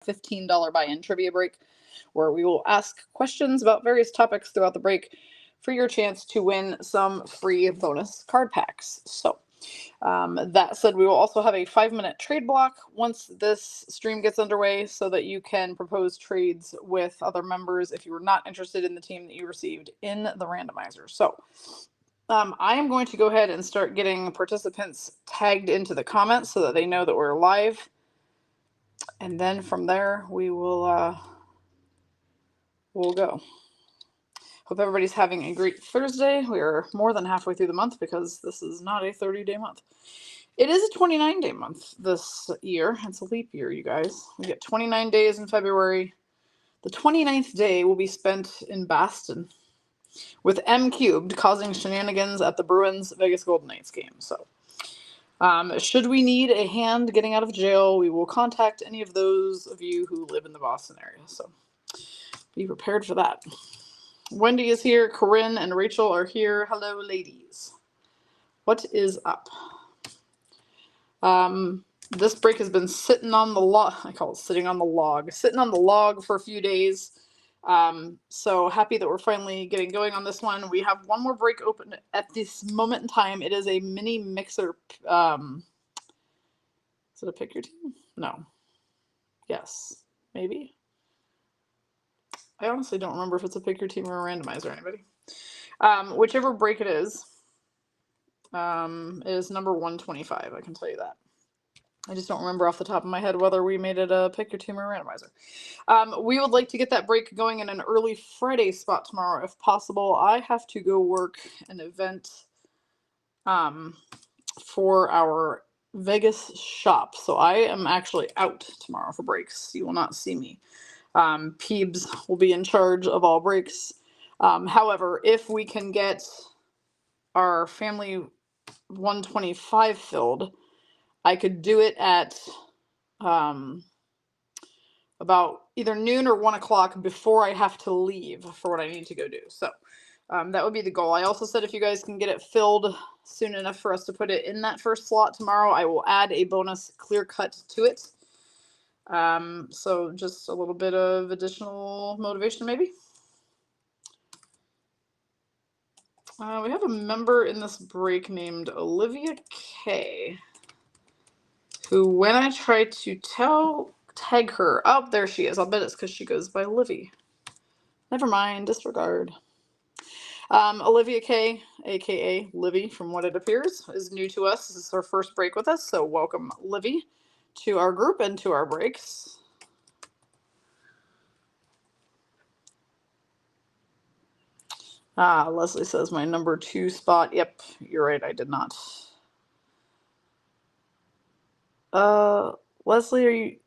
$15 buy-in trivia break, where we will ask questions about various topics throughout the break for your chance to win some free bonus card packs. So that said, we will also have a 5-minute trade block once this stream gets underway so that you can propose trades with other members if you were not interested in the team that you received in the randomizer. So I am going to go ahead and start getting participants tagged into the comments so that they know that we're live. And then from there, we'll go. Hope everybody's having a great Thursday. We are more than halfway through the month because this is not a 30-day month. It is a 29-day month this year. It's a leap year, you guys. We get 29 days in February. The 29th day will be spent in Boston with M cubed causing shenanigans at the Bruins Vegas Golden Knights game. So should we need a hand getting out of jail, we will contact any of those of you who live in the Boston area. So be prepared for that. Wendy is here. Corinne and Rachel are here. Hello, ladies. What is up? This break has been sitting on the log. I call it sitting on the log. Sitting on the log for a few days. So happy that we're finally getting going on this one. We have one more break open at this moment in time. It is a mini mixer. Is it a pick your team? No. Yes. Maybe. I honestly don't remember if it's a pick your team or a randomizer. Anybody? Whichever break it is number 125. I can tell you that. I just don't remember off the top of my head whether we made it a pick your team or a randomizer. We would like to get that break going in an early Friday spot tomorrow if possible. I have to go work an event for our Vegas shop. So I am actually out tomorrow for breaks. You will not see me. Peebs will be in charge of all breaks. However, if we can get our family 125 filled, I could do it at about either noon or 1 o'clock before I have to leave for what I need to go do. So that would be the goal. I also said if you guys can get it filled soon enough for us to put it in that first slot tomorrow, I will add a bonus clear cut to it. So just a little bit of additional motivation maybe. We have a member in this break named Olivia K, who when I try to tag her, oh, there she is. I'll bet it's because she goes by Livy. Never mind, disregard. Olivia K, aka Livy, from what it appears, is new to us. This is her first break with us, so welcome, Livy, to our group and to our breaks. Leslie says my number 2 spot. Yep, you're right, I did not. Leslie, are you...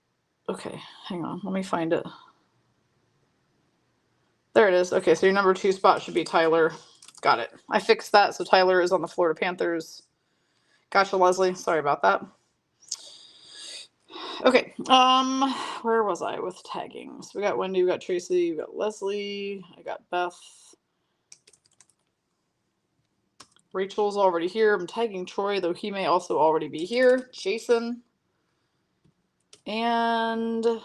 Okay, hang on, let me find it. There it is. Okay, so your number 2 spot should be Tyler. Got it. I fixed that, so Tyler is on the Florida Panthers. Gotcha, Leslie. Sorry about that. Okay, where was I with tagging? So we got Wendy, we got Tracy, we got Leslie, I got Beth. Rachel's already here. I'm tagging Troy, though he may also already be here. Jason. And I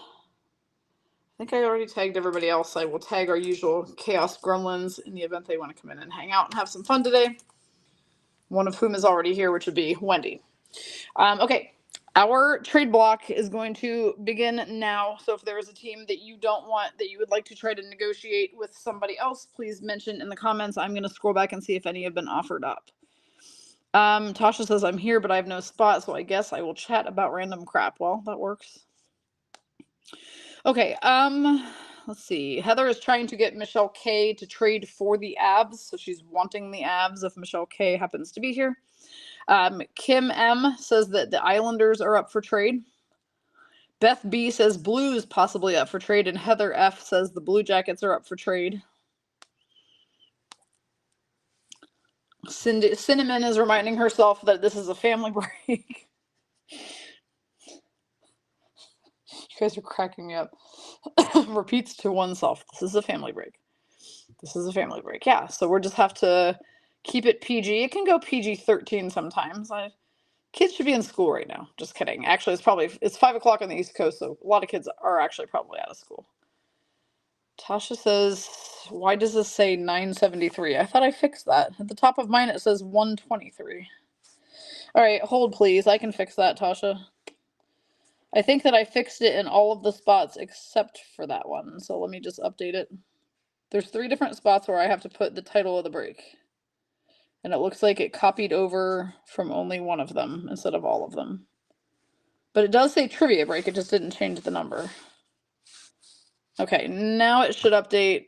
think I already tagged everybody else. I will tag our usual Chaos Gremlins in the event they want to come in and hang out and have some fun today. One of whom is already here, which would be Wendy. Okay, our trade block is going to begin now. So if there is a team that you don't want, that you would like to try to negotiate with somebody else, please mention in the comments. I'm going to scroll back and see if any have been offered up. Tasha says, I'm here, but I have no spot, so I guess I will chat about random crap. Well, that works. Okay, let's see. Heather is trying to get Michelle K to trade for the Avs, so she's wanting the Avs if Michelle K happens to be here. Kim M says that the Islanders are up for trade. Beth B says Blues possibly up for trade, and Heather F says the Blue Jackets are up for trade. Cinnamon is reminding herself that this is a family break. You guys are cracking me up. Repeats to oneself. This is a family break. This is a family break. Yeah, so we'll just have to keep it PG. It can go PG-13 sometimes. Kids should be in school right now. Just kidding. Actually, it's 5 o'clock on the East Coast, so a lot of kids are actually probably out of school. Tasha says, why does this say 973? I thought I fixed that. At the top of mine, it says 123. All right, hold please. I can fix that, Tasha. I think that I fixed it in all of the spots except for that one. So let me just update it. There's 3 different spots where I have to put the title of the break. And it looks like it copied over from only one of them instead of all of them. But it does say trivia break, it just didn't change the number. Okay, now it should update.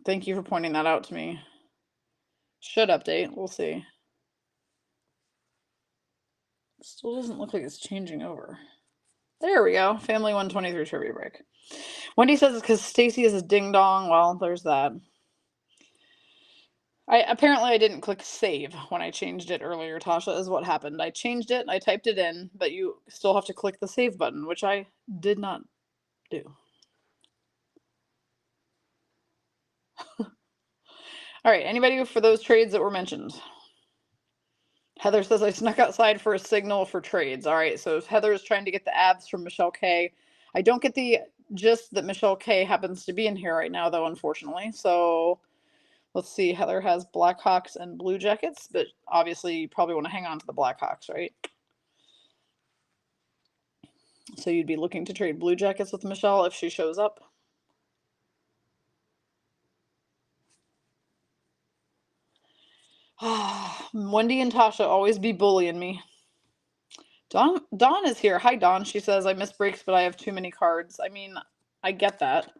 Thank you for pointing that out to me. Should update, we'll see. Still doesn't look like it's changing over. There we go, Family 123 trivia break. Wendy says it's because Stacy is a ding dong. Well, there's that. Apparently I didn't click save when I changed it earlier, Tasha, is what happened. I changed it, I typed it in, but you still have to click the save button, which I did not do. All right, anybody for those trades that were mentioned? Heather says I snuck outside for a signal for trades. All right, so Heather is trying to get the abs from Michelle K. I don't get the gist that Michelle K happens to be in here right now, though, unfortunately. So let's see. Heather has Blackhawks and Blue Jackets, but obviously you probably want to hang on to the Blackhawks, right? So you'd be looking to trade Blue Jackets with Michelle if she shows up. Wendy and Tasha always be bullying me. Dawn is here. Hi, Dawn. She says, I miss breaks, but I have too many cards. I mean, I get that.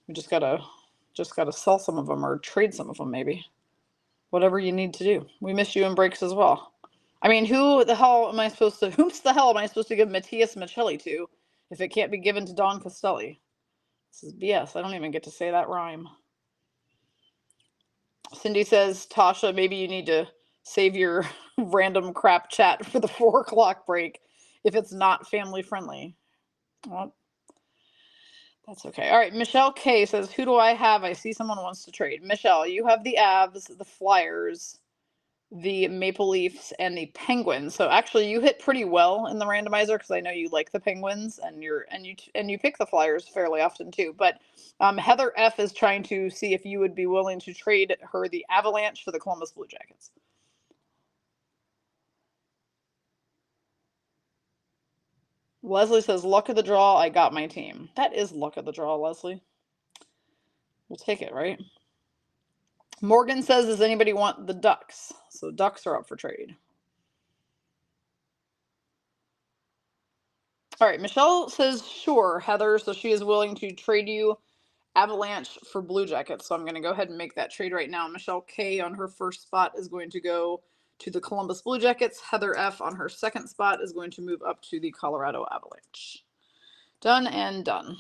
We just gotta sell some of them or trade some of them, maybe. Whatever you need to do. We miss you in breaks as well. I mean, whom's the hell am I supposed to give Matthias Michelli to if it can't be given to Don Costelli? This is BS. I don't even get to say that rhyme. Cindy says, Tasha, maybe you need to save your random crap chat for the 4 o'clock break if it's not family friendly. Well, that's okay. All right, Michelle K says, who do I have? I see someone wants to trade. Michelle, you have the Avs, the Flyers, the Maple Leafs, and the Penguins. So actually, you hit pretty well in the randomizer because I know you like the Penguins and you pick the Flyers fairly often too. But Heather F is trying to see if you would be willing to trade her the Avalanche for the Columbus Blue Jackets. Leslie says, luck of the draw, I got my team. That is luck of the draw, Leslie. We'll take it, right? Morgan says, does anybody want the Ducks? So Ducks are up for trade. All right, Michelle says, sure, Heather. So she is willing to trade you Avalanche for Blue Jackets. So I'm going to go ahead and make that trade right now. Michelle K on her first spot is going to go to the Columbus Blue Jackets. Heather F on her second spot is going to move up to the Colorado Avalanche. Done and done.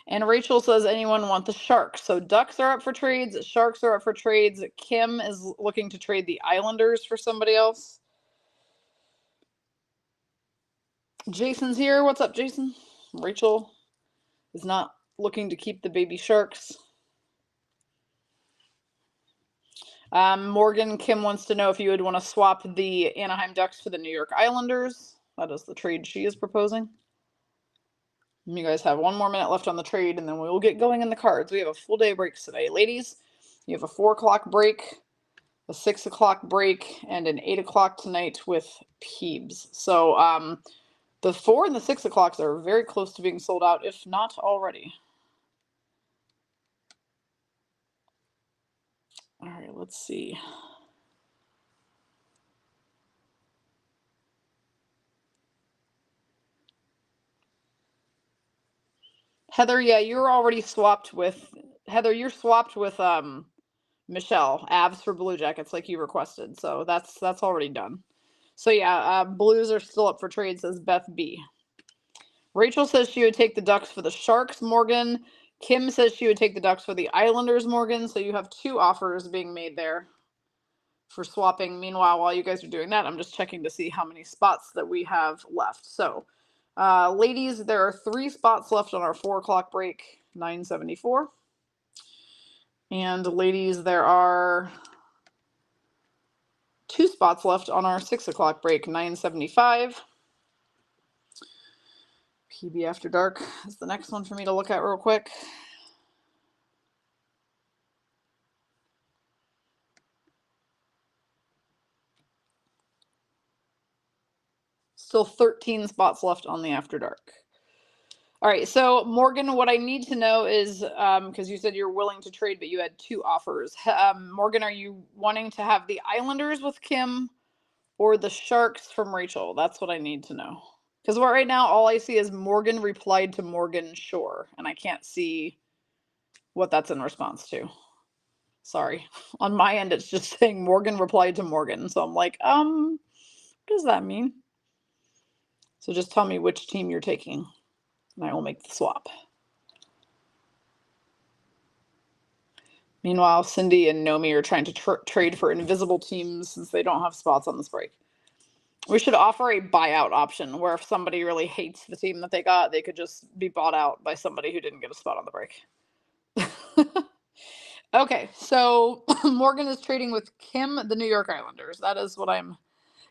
And Rachel says, anyone want the Sharks? So Ducks are up for trades. Sharks are up for trades. Kim is looking to trade the Islanders for somebody else. Jason's here. What's up, Jason? Rachel is not looking to keep the baby Sharks. Morgan, Kim wants to know if you would want to swap the Anaheim Ducks for the New York Islanders. That is the trade she is proposing. You guys have 1 more minute left on the trade, and then we will get going in the cards. We have a full day of breaks today. Ladies, you have a 4 o'clock break, a 6 o'clock break, and an 8 o'clock tonight with Peebs. So the 4 and the 6 o'clocks are very close to being sold out, if not already. All right, let's see. Heather, yeah, you're already swapped with Heather. You're swapped with Michelle, Avs for Blue Jackets, like you requested. So that's already done. So yeah, Blues are still up for trade, says Beth B. Rachel says she would take the Ducks for the Sharks, Morgan. Kim says she would take the Ducks for the Islanders, Morgan. So you have 2 offers being made there for swapping. Meanwhile, while you guys are doing that, I'm just checking to see how many spots that we have left. So ladies, there are 3 spots left on our 4 o'clock break, 974. And ladies, there are 2 spots left on our 6 o'clock break, 975. PB After Dark is the next one for me to look at real quick. Still 13 spots left on the After Dark. All right, so Morgan, what I need to know is, because you said you're willing to trade, but you had 2 offers. Morgan, are you wanting to have the Islanders with Kim or the Sharks from Rachel? That's what I need to know. Because right now, all I see is Morgan replied to Morgan Shore, and I can't see what that's in response to. Sorry. On my end, it's just saying Morgan replied to Morgan. So I'm like, what does that mean? So just tell me which team you're taking, and I will make the swap. Meanwhile, Cindy and Nomi are trying to trade for invisible teams since they don't have spots on this break. We should offer a buyout option where if somebody really hates the team that they got, they could just be bought out by somebody who didn't get a spot on the break. Okay, so Morgan is trading with Kim, the New York Islanders. That is what I'm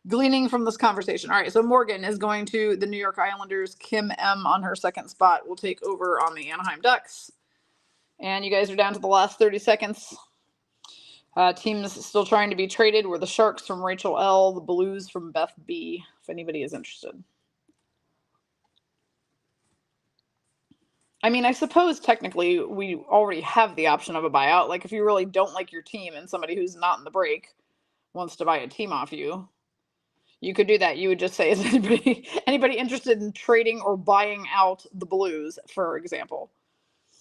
gleaning from this conversation. All right, so Morgan is going to the New York Islanders. Kim M on her second spot will take over on the Anaheim Ducks. And you guys are down to the last 30 seconds. Teams still trying to be traded were the Sharks from Rachel L, the Blues from Beth B, if anybody is interested. I mean, I suppose technically we already have the option of a buyout. Like if you really don't like your team and somebody who's not in the break wants to buy a team off you, you could do that. You would just say, is anybody interested in trading or buying out the Blues, for example?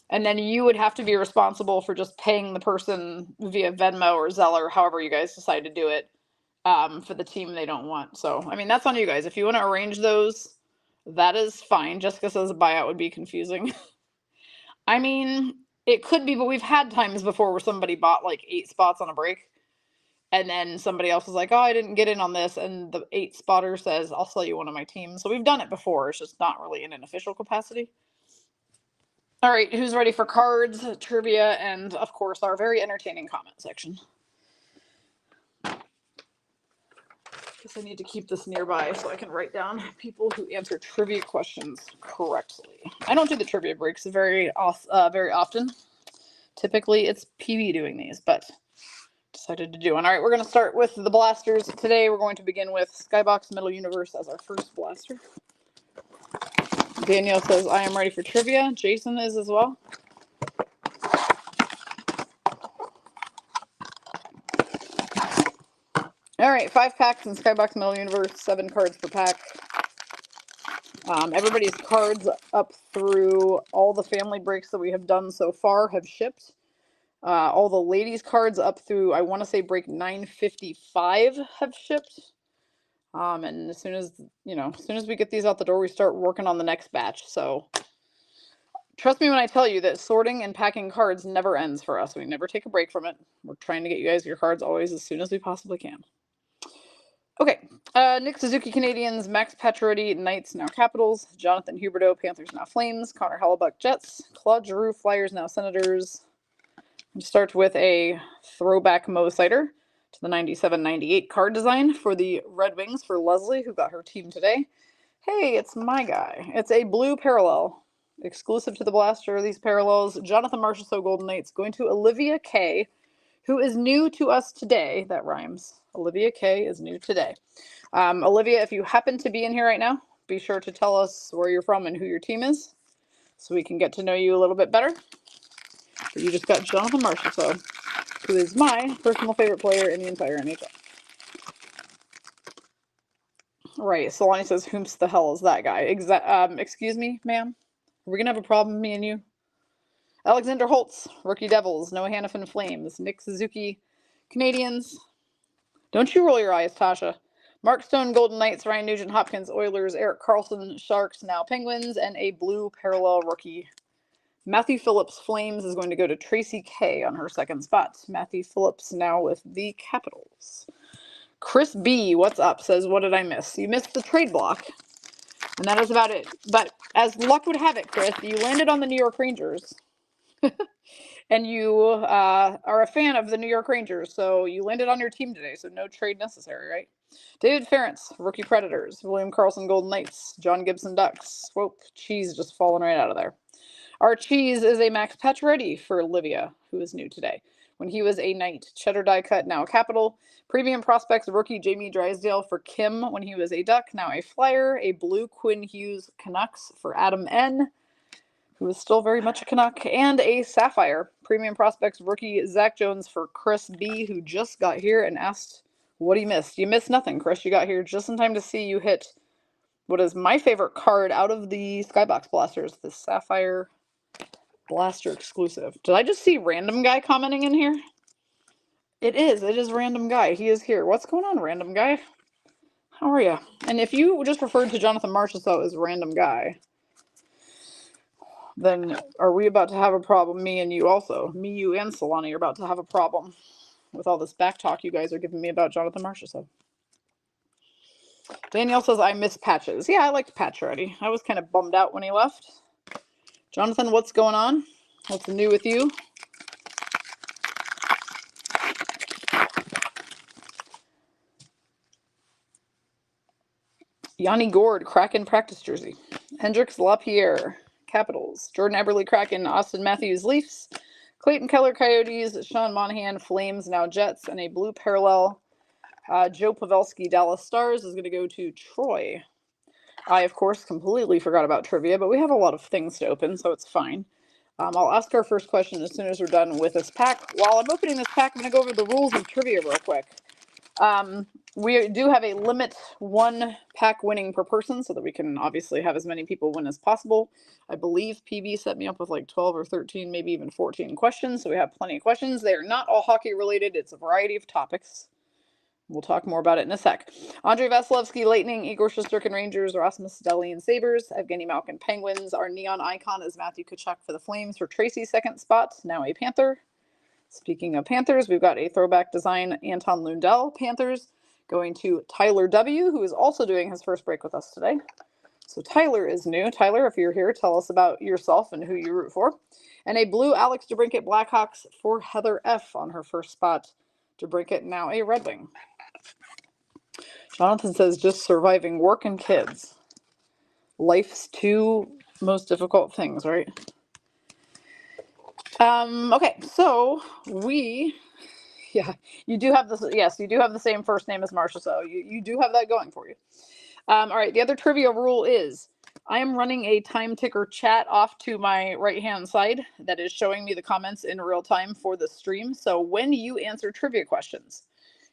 And then you would have to be responsible for just paying the person via Venmo or Zelle or however you guys decide to do it for the team they don't want. So, I mean, that's on you guys. If you want to arrange those, that is fine. Jessica says a buyout would be confusing. I mean, it could be, but we've had times before where somebody bought like 8 spots on a break. And then somebody else is like, oh, I didn't get in on this. And the 8 spotter says, I'll sell you one of my teams. So we've done it before. It's just not really in an official capacity. All right, who's ready for cards, trivia, and, of course, our very entertaining comment section? Guess I need to keep this nearby so I can write down people who answer trivia questions correctly. I don't do the trivia breaks very often. Typically, it's PB doing these, but decided to do one. All right, we're going to start with the blasters. Today, we're going to begin with Skybox Middle Universe as our first blaster. Danielle says, I am ready for trivia. Jason is as well. All right, 5 packs in Skybox Middle Universe, 7 cards per pack. Everybody's cards up through all the family breaks that we have done so far have shipped. All the ladies' cards up through, I want to say, break 955 have shipped. And as soon as we get these out the door, we start working on the next batch. So trust me when I tell you that sorting and packing cards never ends for us. We never take a break from it. We're trying to get you guys your cards always as soon as we possibly can. Okay, Nick Suzuki Canadians, Max Pacioretty Knights, now Capitals, Jonathan Huberdeau Panthers, now Flames, Connor Hellebuck Jets, Claude Giroux Flyers, now Senators. We'll start with a throwback Mo Sider to the 97-98 card design for the Red Wings for Leslie, who got her team today. Hey, it's my guy. It's a blue parallel, exclusive to the blaster. These parallels, Jonathan Marchessault Golden Knights, going to Olivia K., who is new to us today. That rhymes. Olivia K. is new today. Olivia, if you happen to be in here right now, be sure to tell us where you're from and who your team is so we can get to know you a little bit better. But you just got Jonathan Marchessault, who is my personal favorite player in the entire NHL. Right, Solani says, whomst the hell is that guy? Excuse me, ma'am? Are we going to have a problem, me and you? Alexander Holtz, Rookie Devils, Noah Hannafin Flames, Nick Suzuki Canadians. Don't you roll your eyes, Tasha. Mark Stone Golden Knights, Ryan Nugent Hopkins Oilers, Eric Carlson Sharks, now Penguins, and a blue parallel rookie. Matthew Phillips Flames is going to go to Tracy K on her second spot. Matthew Phillips now with the Capitals. Chris B, what's up, says, what did I miss? You missed the trade block, and that is about it. But as luck would have it, Chris, you landed on the New York Rangers. And you are a fan of the New York Rangers, so you landed on your team today, so no trade necessary, right? David Ferentz, Rookie Predators. William Karlsson, Golden Knights. John Gibson, Ducks. Whoop, cheese just falling right out of there. Our cheese is a Max Pacioretty for Livia, who is new today. When he was a Knight. Cheddar die cut, now a Capital. Premium Prospects rookie Jamie Drysdale for Kim when he was a Duck, now a Flyer. A blue Quinn Hughes Canucks for Adam N., who is still very much a Canuck. And a Sapphire. Premium Prospects rookie Zach Jones for Chris B., who just got here and asked what he missed. You missed nothing, Chris. You got here just in time to see you hit what is my favorite card out of the Skybox Blasters, the Sapphire Blaster exclusive. Did I just see Random Guy commenting in here? It is Random Guy. He is here. What's going on, Random Guy? How are you? And if you just referred to Jonathan Marchessault as Random Guy, then are we about to have a problem? Me and you also. Me, you, and Solani are about to have a problem with all this back talk you guys are giving me about Jonathan Marchessault. Danielle says, I miss Patches. Yeah, I liked Patch already. I was kind of bummed out when he left. Jonathan, what's going on? What's new with you? Yanni Gord, Kraken practice jersey. Hendricks LaPierre, Capitals. Jordan Eberle, Kraken. Austin Matthews, Leafs. Clayton Keller, Coyotes. Sean Monahan, Flames, now Jets. And a blue parallel. Joe Pavelski, Dallas Stars, is going to go to Troy. I, of course, completely forgot about trivia, but we have a lot of things to open, so it's fine. I'll ask our first question as soon as we're done with this pack. While I'm opening this pack, I'm going to go over the rules of trivia real quick. We do have a limit 1 pack winning per person so that we can obviously have as many people win as possible. I believe PB set me up with like 12 or 13, maybe even 14 questions, so we have plenty of questions. They are not all hockey related. It's a variety of topics. We'll talk more about it in a sec. Andrei Vasilevsky, Lightning. Igor Shesterkin, Rangers. Rasmus Dahlin, Sabres. Evgeny Malkin, Penguins. Our neon icon is Matthew Tkachuk for the Flames for Tracy's second spot, now a Panther. Speaking of Panthers, we've got a throwback design Anton Lundell, Panthers, going to Tyler W., who is also doing his first break with us today. So Tyler is new. Tyler, if you're here, tell us about yourself and who you root for. And a blue Alex DeBrincat Blackhawks for Heather F. on her first spot. DeBrincat, now a Red Wing. Jonathan says, just surviving work and kids. Life's two most difficult things, right? Okay, so you do have this. Yes, you do have the same first name as Marcia, so you do have that going for you. All right, the other trivia rule is I am running a time ticker chat off to my right-hand side that is showing me the comments in real time for the stream. So when you answer trivia questions,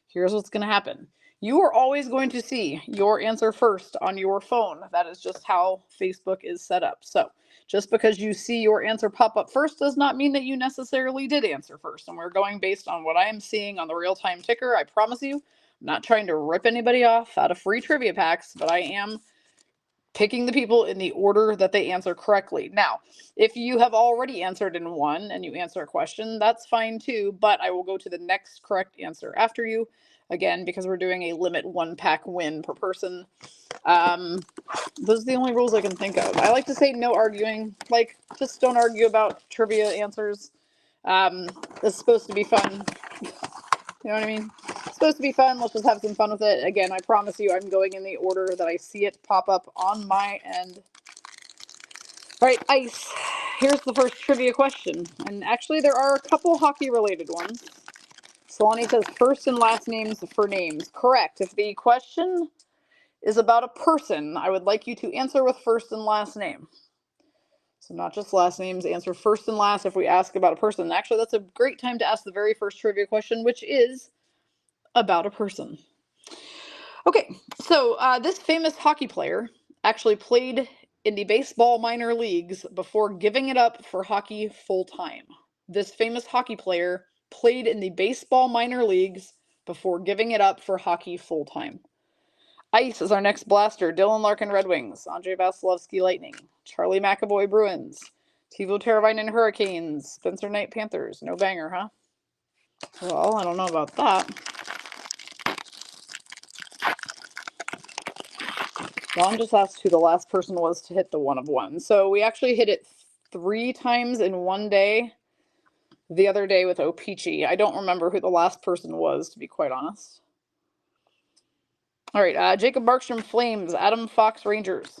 here's what's going to happen. You are always going to see your answer first on your phone. That is just how Facebook is set up. So just because you see your answer pop up first does not mean that you necessarily did answer first. And we're going based on what I am seeing on the real-time ticker. I promise you, I'm not trying to rip anybody off out of free trivia packs, but I am picking the people in the order that they answer correctly. Now, if you have already answered in one and you answer a question, that's fine too, but I will go to the next correct answer after you. Again, because we're doing a limit 1 pack win per person. Those are the only rules I can think of. I like to say no arguing. Like, just don't argue about trivia answers. This is supposed to be fun. You know what I mean? It's supposed to be fun. Let's just have some fun with it. Again, I promise you I'm going in the order that I see it pop up on my end. All right, Ice. Here's the first trivia question. And actually, there are a couple hockey-related ones. Solani says first and last names for names. Correct. If the question is about a person, I would like you to answer with first and last name. So not just last names, answer first and last if we ask about a person. Actually, that's a great time to ask the very first trivia question, which is about a person. Okay, so this famous hockey player actually played in the baseball minor leagues before giving it up for hockey full-time. This famous hockey player played in the baseball minor leagues before giving it up for hockey full-time. Ice is our next blaster. Dylan Larkin, Red Wings. Andrei Vasilevsky, Lightning. Charlie McAvoy, Bruins. Teuvo Teravainen, Hurricanes. Spencer Knight, Panthers. No banger, huh? Well, I don't know about that. Ron just asked who the last person was to hit the 1 of 1. So we actually hit it 3 times in one day. the other day with O-Pee-Chee. I don't remember who the last person was, to be quite honest. All right, Jacob Markstrom Flames, Adam Fox Rangers,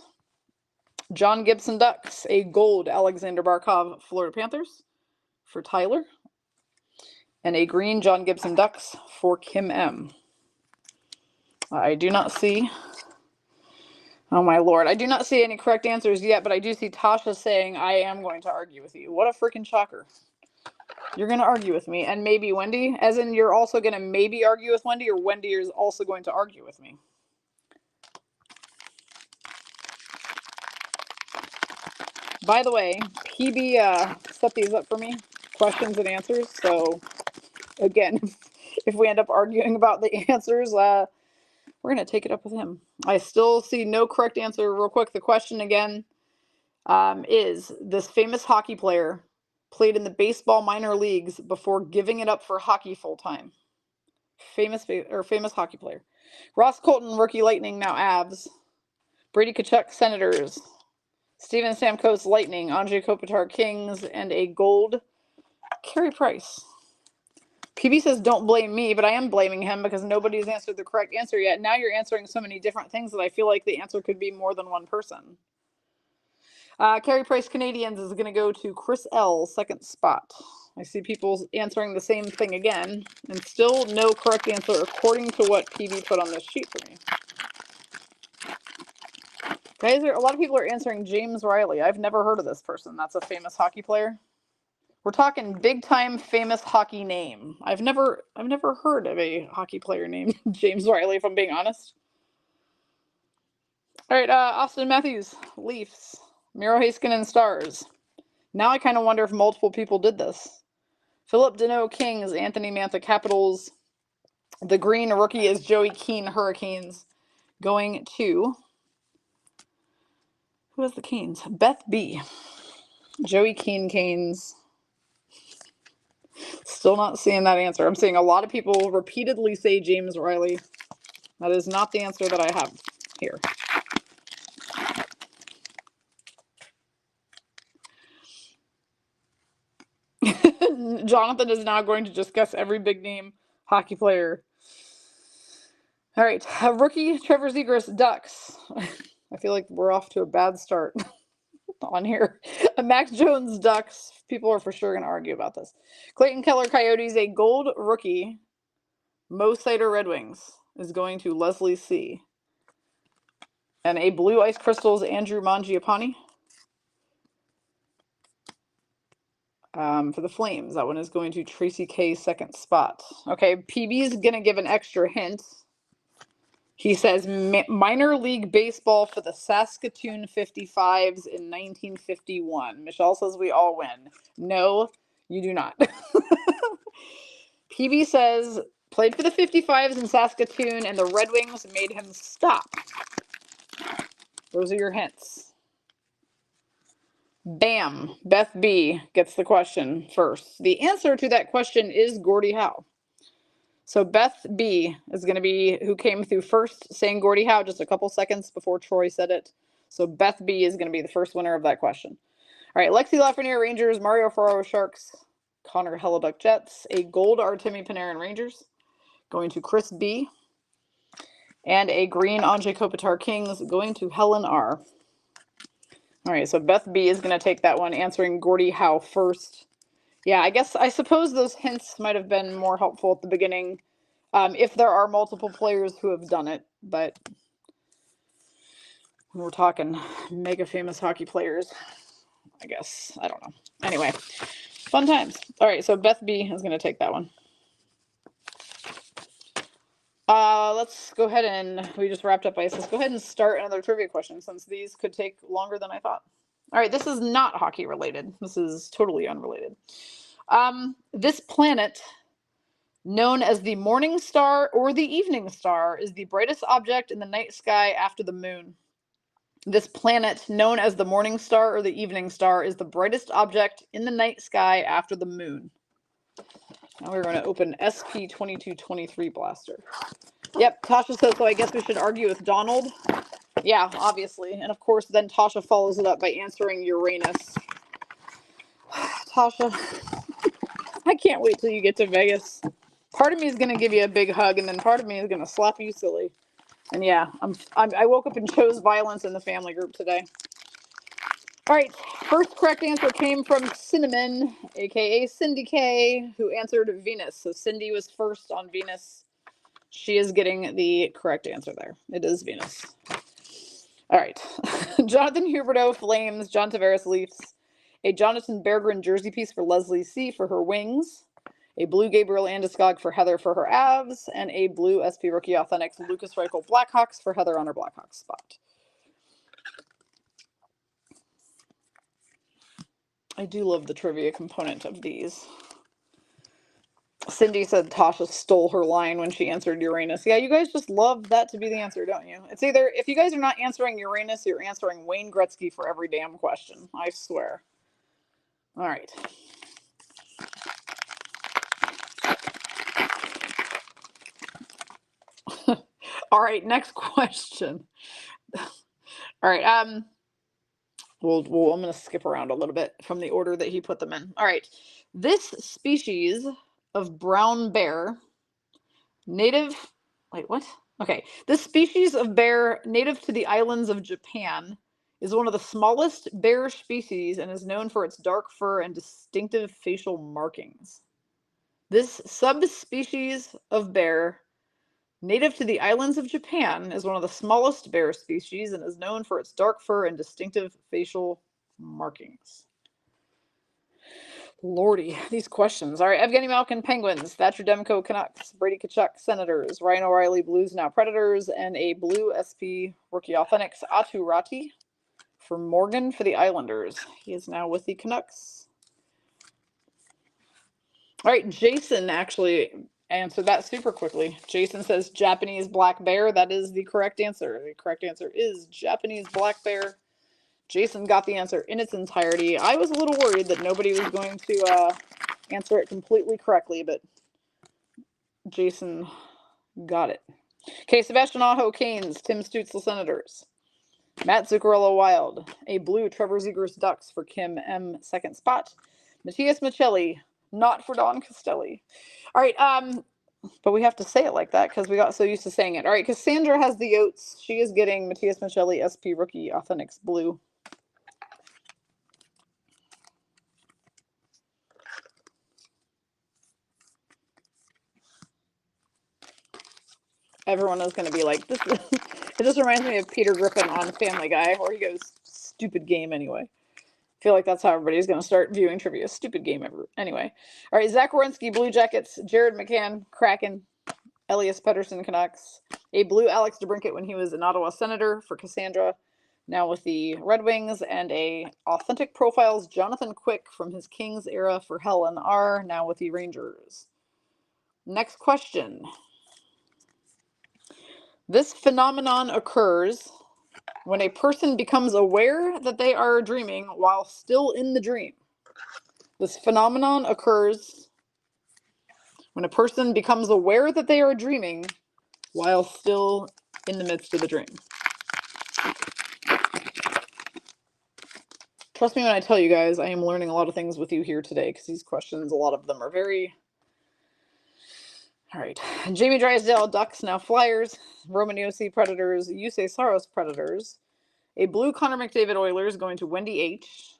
John Gibson Ducks, a gold Alexander Barkov Florida Panthers for Tyler, and a green John Gibson Ducks for Kim M. I do not see, oh my lord, I do not see any correct answers yet, but I do see Tasha saying, I am going to argue with you. What a freaking shocker. You're going to argue with me, and maybe Wendy, as in you're also going to maybe argue with Wendy, or Wendy is also going to argue with me. By the way, PB set these up for me, questions and answers, so again, if we end up arguing about the answers, we're going to take it up with him. I still see no correct answer. Real quick, the question again is, this famous hockey player played in the baseball minor leagues before giving it up for hockey full-time. Famous hockey player. Ross Colton, rookie Lightning, now Avs. Brady Tkachuk, Senators. Steven Stamkos, Lightning. Anze Kopitar, Kings. And a gold, Carey Price. PB says don't blame me, but I am blaming him because nobody's answered the correct answer yet. Now you're answering so many different things that I feel like the answer could be more than one person. Carey Price Canadiens is going to go to Chris L, second spot. I see people answering the same thing again, and still no correct answer according to what PB put on this sheet for me. Guys, a lot of people are answering James Riley. I've never heard of this person. That's a famous hockey player. We're talking big time famous hockey name. I've never heard of a hockey player named James Riley, if I'm being honest. All right, Austin Matthews, Leafs. Miro Heiskanen, Stars. Now I kind of wonder if multiple people did this. Philip Deneau, Kings. Anthony Mantha, Capitals. The green rookie is Joey Keane, Hurricanes. Going to, who has the Canes? Beth B. Joey Keane, Canes. Still not seeing that answer. I'm seeing a lot of people repeatedly say James Riley. That is not the answer that I have here. Jonathan is now going to just guess every big name hockey player. All right, rookie Trevor Zegras, Ducks. I feel like we're off to a bad start on here. Max Jones, Ducks. People are for sure going to argue about this. Clayton Keller, Coyotes. A gold rookie, Mo Seider, Red Wings, is going to Leslie C. And a blue ice crystals, Andrew Mangiapane. For the Flames, that one is going to Tracy K, second spot. Okay, PB is going to give an extra hint. He says minor league baseball for the Saskatoon 55s in 1951. Michelle says we all win. No, you do not. PB says played for the 55s in Saskatoon and the Red Wings made him stop. Those are your hints. Bam. Beth B gets the question first. The answer to that question is Gordie Howe. So Beth B is going to be who came through first saying Gordie Howe just a couple seconds before Troy said it. So Beth B is going to be the first winner of that question. All right, Lexi Lafreniere, Rangers. Mario Ferraro, Sharks. Connor Hellebuck, Jets. A gold Artemi Panarin, Rangers. Going to Chris B. And a green Anze Kopitar, Kings. Going to Helen R. All right, so Beth B is going to take that one, answering Gordie Howe first. Yeah, I suppose those hints might have been more helpful at the beginning, if there are multiple players who have done it. But when we're talking mega famous hockey players, I guess, I don't know. Anyway, fun times. All right, so Beth B is going to take that one. Let's go ahead and, we just wrapped up ice. Let's go ahead and start another trivia question since these could take longer than I thought. All right, this is not hockey related. This is totally unrelated. This planet, known as the morning star or the evening star, is the brightest object in the night sky after the moon. This planet, known as the morning star or the evening star, is the brightest object in the night sky after the moon. Now we're going to open SP2223 blaster. Yep, Tasha says, so I guess we should argue with Donald. Yeah, obviously. And of course, then Tasha follows it up by answering Uranus. Tasha. I can't wait till you get to Vegas. Part of me is going to give you a big hug, and then part of me is going to slap you silly. And yeah, I woke up and chose violence in the family group today. All right, first correct answer came from Cinnamon, aka Cindy K, who answered Venus. So Cindy was first on Venus. She is getting the correct answer there. It is Venus. All right. Jonathan Huberto, Flames. John Tavares, Leafs. A Jonathan Berggren jersey piece for Leslie C. for her Wings. A blue Gabriel Landeskog for Heather for her Avs. And a blue SP Rookie Authentics Lucas Reichel Blackhawks for Heather on her Blackhawks spot. I do love the trivia component of these. Cindy said Tasha stole her line when she answered Uranus. Yeah, you guys just love that to be the answer, don't you? It's either, if you guys are not answering Uranus, you're answering Wayne Gretzky for every damn question. I swear. All right. All right, next question. All right, well, I'm going to skip around a little bit from the order that he put them in. All right. This species of brown bear, native, wait, what? Okay. This species of bear, native to the islands of Japan, is one of the smallest bear species and is known for its dark fur and distinctive facial markings. This subspecies of bear, native to the islands of Japan, is one of the smallest bear species and is known for its dark fur and distinctive facial markings. Lordy, these questions. All right, Evgeny Malkin, Penguins. Thatcher Demko, Canucks. Brady Tkachuk, Senators. Ryan O'Reilly, Blues, now Predators. And a blue SP Rookie Authentics, Atu Rati for Morgan for the Islanders. He is now with the Canucks. All right, Jason actually answered that super quickly. Jason says Japanese black bear. That is the correct answer. The correct answer is Japanese black bear. Jason got the answer in its entirety. I was a little worried that nobody was going to answer it completely correctly, but Jason got it. Okay, Sebastian Aho, Canes. Tim Stützle, Senators. Matt Zuccarello, Wild. A blue Trevor Zegras, Ducks for Kim M, second spot. Matthias Michelli, not for Don Costelli. All right, but we have to say it like that because we got so used to saying it. All right, Cassandra has the Yotes. She is getting Matthias Michelli, SP Rookie Authentics blue. Everyone is going to be like, this. It just reminds me of Peter Griffin on Family Guy, where he goes, stupid game anyway. I feel like that's how everybody's going to start viewing trivia. Stupid game ever. Anyway. All right, Zach Werenski, Blue Jackets. Jared McCann, Kraken. Elias Pettersson, Canucks. A blue Alex DeBrincat when he was an Ottawa Senator for Cassandra, now with the Red Wings. And a Authentic Profiles Jonathan Quick from his Kings era for Helen R., now with the Rangers. Next question. This phenomenon occurs when a person becomes aware that they are dreaming while still in the dream. This phenomenon occurs when a person becomes aware that they are dreaming while still in the midst of the dream. Trust me when I tell you guys, I am learning a lot of things with you here today because these questions, a lot of them are very... All right. Jamie Drysdale, Ducks, now Flyers. Roman Yossi, Predators. Yusei Saros, Predators. A blue Connor McDavid, Oilers, going to Wendy H.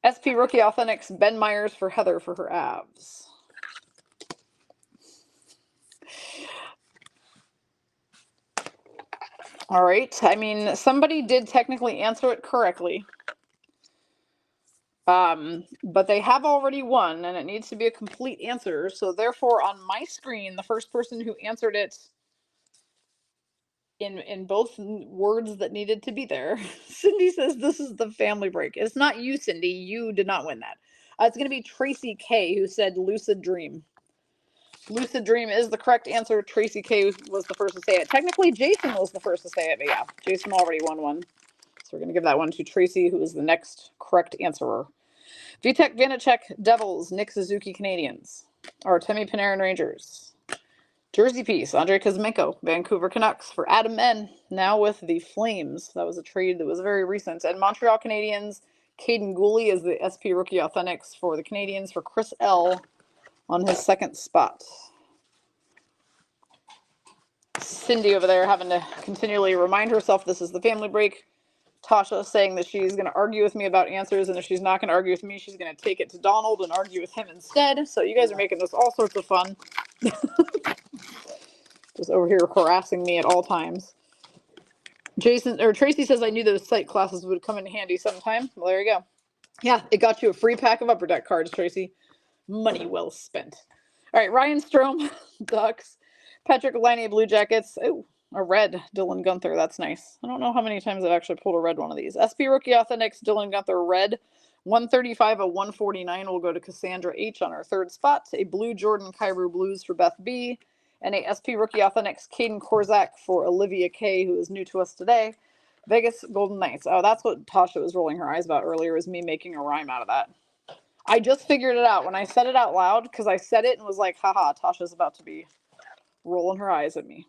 SP Rookie Authentics, Ben Myers for Heather for her Avs. All right. I mean, somebody did technically answer it correctly. But they have already won, and it needs to be a complete answer. So therefore, on my screen, the first person who answered it in both words that needed to be there, Cindy says this is the family break. It's not you, Cindy. You did not win that. It's going to be Tracy K, who said lucid dream. Lucid dream is the correct answer. Tracy K was the first to say it. Technically, Jason was the first to say it, but yeah, Jason already won one. So we're going to give that one to Tracy, who is the next correct answerer. Vitek Vanacek, Devils. Nick Suzuki, Canadians. Artemi Panarin, Rangers. Jersey piece, Andrei Kuzmenko, Vancouver Canucks for Adam N, now with the Flames. That was a trade that was very recent. And Montreal Canadiens, Caden Gooley is the SP Rookie Authentics for the Canadians for Chris L. on his second spot. Cindy over there having to continually remind herself this is the family break. Tasha saying that she's going to argue with me about answers, and if she's not going to argue with me, she's going to take it to Donald and argue with him instead. So you guys are making this all sorts of fun. Just over here harassing me at all times. Tracy says I knew those site classes would come in handy sometime. Well, there you go. Yeah, it got you a free pack of Upper Deck cards, Tracy. Money well spent. All right, Ryan Strome, Ducks. Patrick Laine, Blue Jackets. Oh, a red Dylan Gunther. That's nice. I don't know how many times I've actually pulled a red one of these. SP Rookie Authentics, Dylan Gunther, red. 135 of 149 will go to Cassandra H on her third spot. A blue Jordan Kyrou Blues for Beth B. And a SP Rookie Authentics, Caden Korzak for Olivia K, who is new to us today. Vegas Golden Knights. Oh, that's what Tasha was rolling her eyes about earlier, was me making a rhyme out of that. I just figured it out when I said it out loud, because I said it and was like, haha, Tasha's about to be rolling her eyes at me.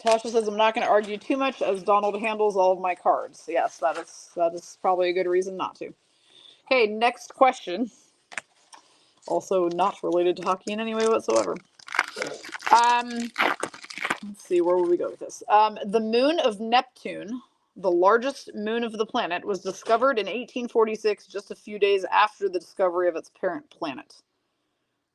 Tasha says, I'm not going to argue too much as Donald handles all of my cards. Yes, that is probably a good reason not to. Okay, next question. Also not related to hockey in any way whatsoever. Let's see, where will we go with this? The moon of Neptune, the largest moon of the planet, was discovered in 1846, just a few days after the discovery of its parent planet.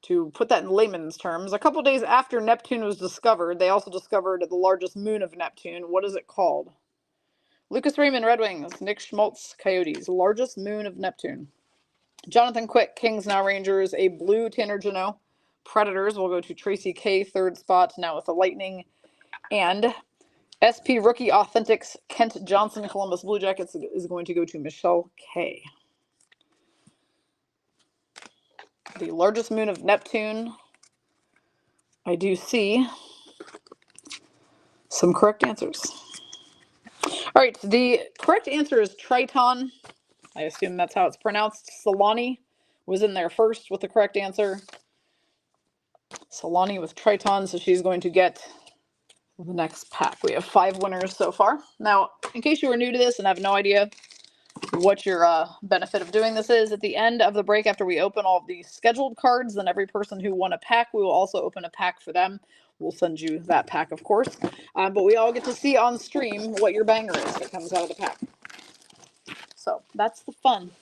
To put that in layman's terms, a couple days after Neptune was discovered, they also discovered the largest moon of Neptune. What is it called? Lucas Raymond, Red Wings. Nick Schmaltz, Coyotes. Largest moon of Neptune. Jonathan Quick, Kings Now Rangers. A blue Tanner Jeannot. Predators will go to Tracy K, third spot, now with the Lightning. And SP Rookie Authentics, Kent Johnson, Columbus Blue Jackets, is going to go to Michelle K. The largest moon of Neptune. I do see some correct answers. All right, the correct answer is Triton. I assume that's how it's pronounced. Solani was in there first with the correct answer. Solani with Triton, so she's going to get the next pack. We have 5 winners so far. Now, in case you were new to this and have no idea what your benefit of doing this is, at the end of the break, after we open all of the scheduled cards, then every person who won a pack, we will also open a pack for them. We'll send you that pack, of course. But we all get to see on stream what your banger is that comes out of the pack. So that's the fun.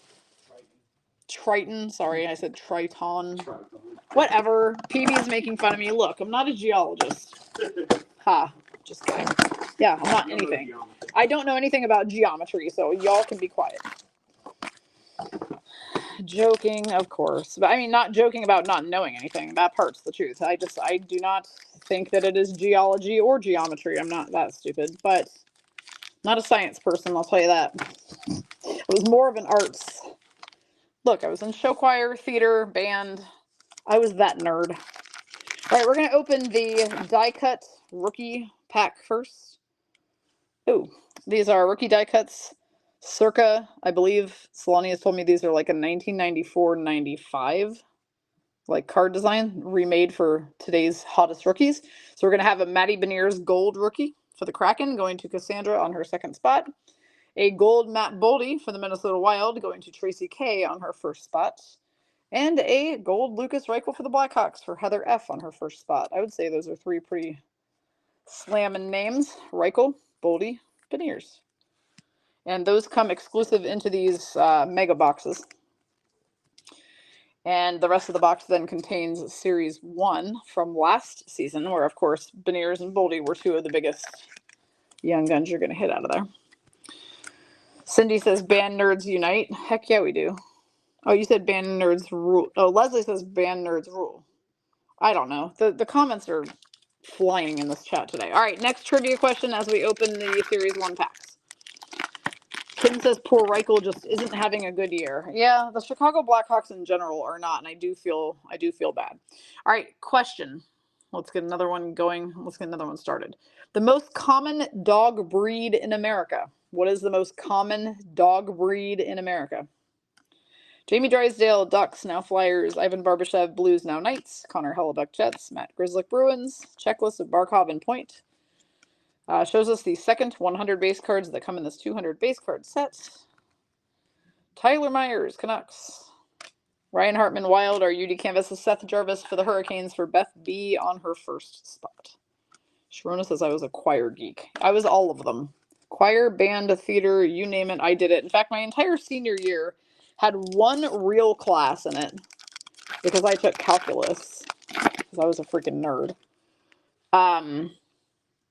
Triton. Sorry, I said Triton. Whatever. PB's making fun of me. Look, I'm not a geologist. Ha. Just kidding. Yeah, I'm not anything. I don't know anything about geometry, so y'all can be quiet. Joking, of course. But I mean, not joking about not knowing anything. That part's the truth. I do not think that it is geology or geometry. I'm not that stupid, but not a science person, I'll tell you that. It was more of an arts. Look, I was in show choir, theater, band. I was that nerd. All right, we're going to open the die cut rookie pack first. Oh, these are rookie die cuts circa, I believe Solani has told me these are like a 1994-95 like card design remade for today's hottest rookies. So we're going to have a Maddie Beniers gold rookie for the Kraken going to Cassandra on her second spot. A gold Matt Boldy for the Minnesota Wild going to Tracy K on her first spot. And a gold Lucas Reichel for the Blackhawks for Heather F on her first spot. I would say those are 3 pretty slamming names. Reichel, Boldy, Beniers. And those come exclusive into these mega boxes. And the rest of the box then contains Series 1 from last season, where, of course, Beniers and Boldy were 2 of the biggest young guns you're going to hit out of there. Cindy says, band nerds unite. Heck yeah, we do. Oh, you said band nerds rule. Oh, Leslie says band nerds rule. I don't know. The comments are flying in this chat today. All right, next trivia question as we open the Series 1 packs. Kim says poor Reichel just isn't having a good year. Yeah, the Chicago Blackhawks in general are not, and I do feel bad. All right, question. Let's get another one going. Let's get another one started. The most common dog breed in America. What is the most common dog breed in America? Jamie Drysdale, Ducks, now Flyers. Ivan Barbashev, Blues, now Knights. Connor Hellebuck, Jets. Matt Grizzlick, Bruins. Checklist of Barkov and Point. Shows us the second 100 base cards that come in this 200 base card set. Tyler Myers, Canucks. Ryan Hartman, Wild. Our UD canvas is Seth Jarvis for the Hurricanes for Beth B on her first spot. Sharona says I was a choir geek. I was all of them. Choir, band, theater, you name it, I did it. In fact, my entire senior year had one real class in it because I took calculus because I was a freaking nerd.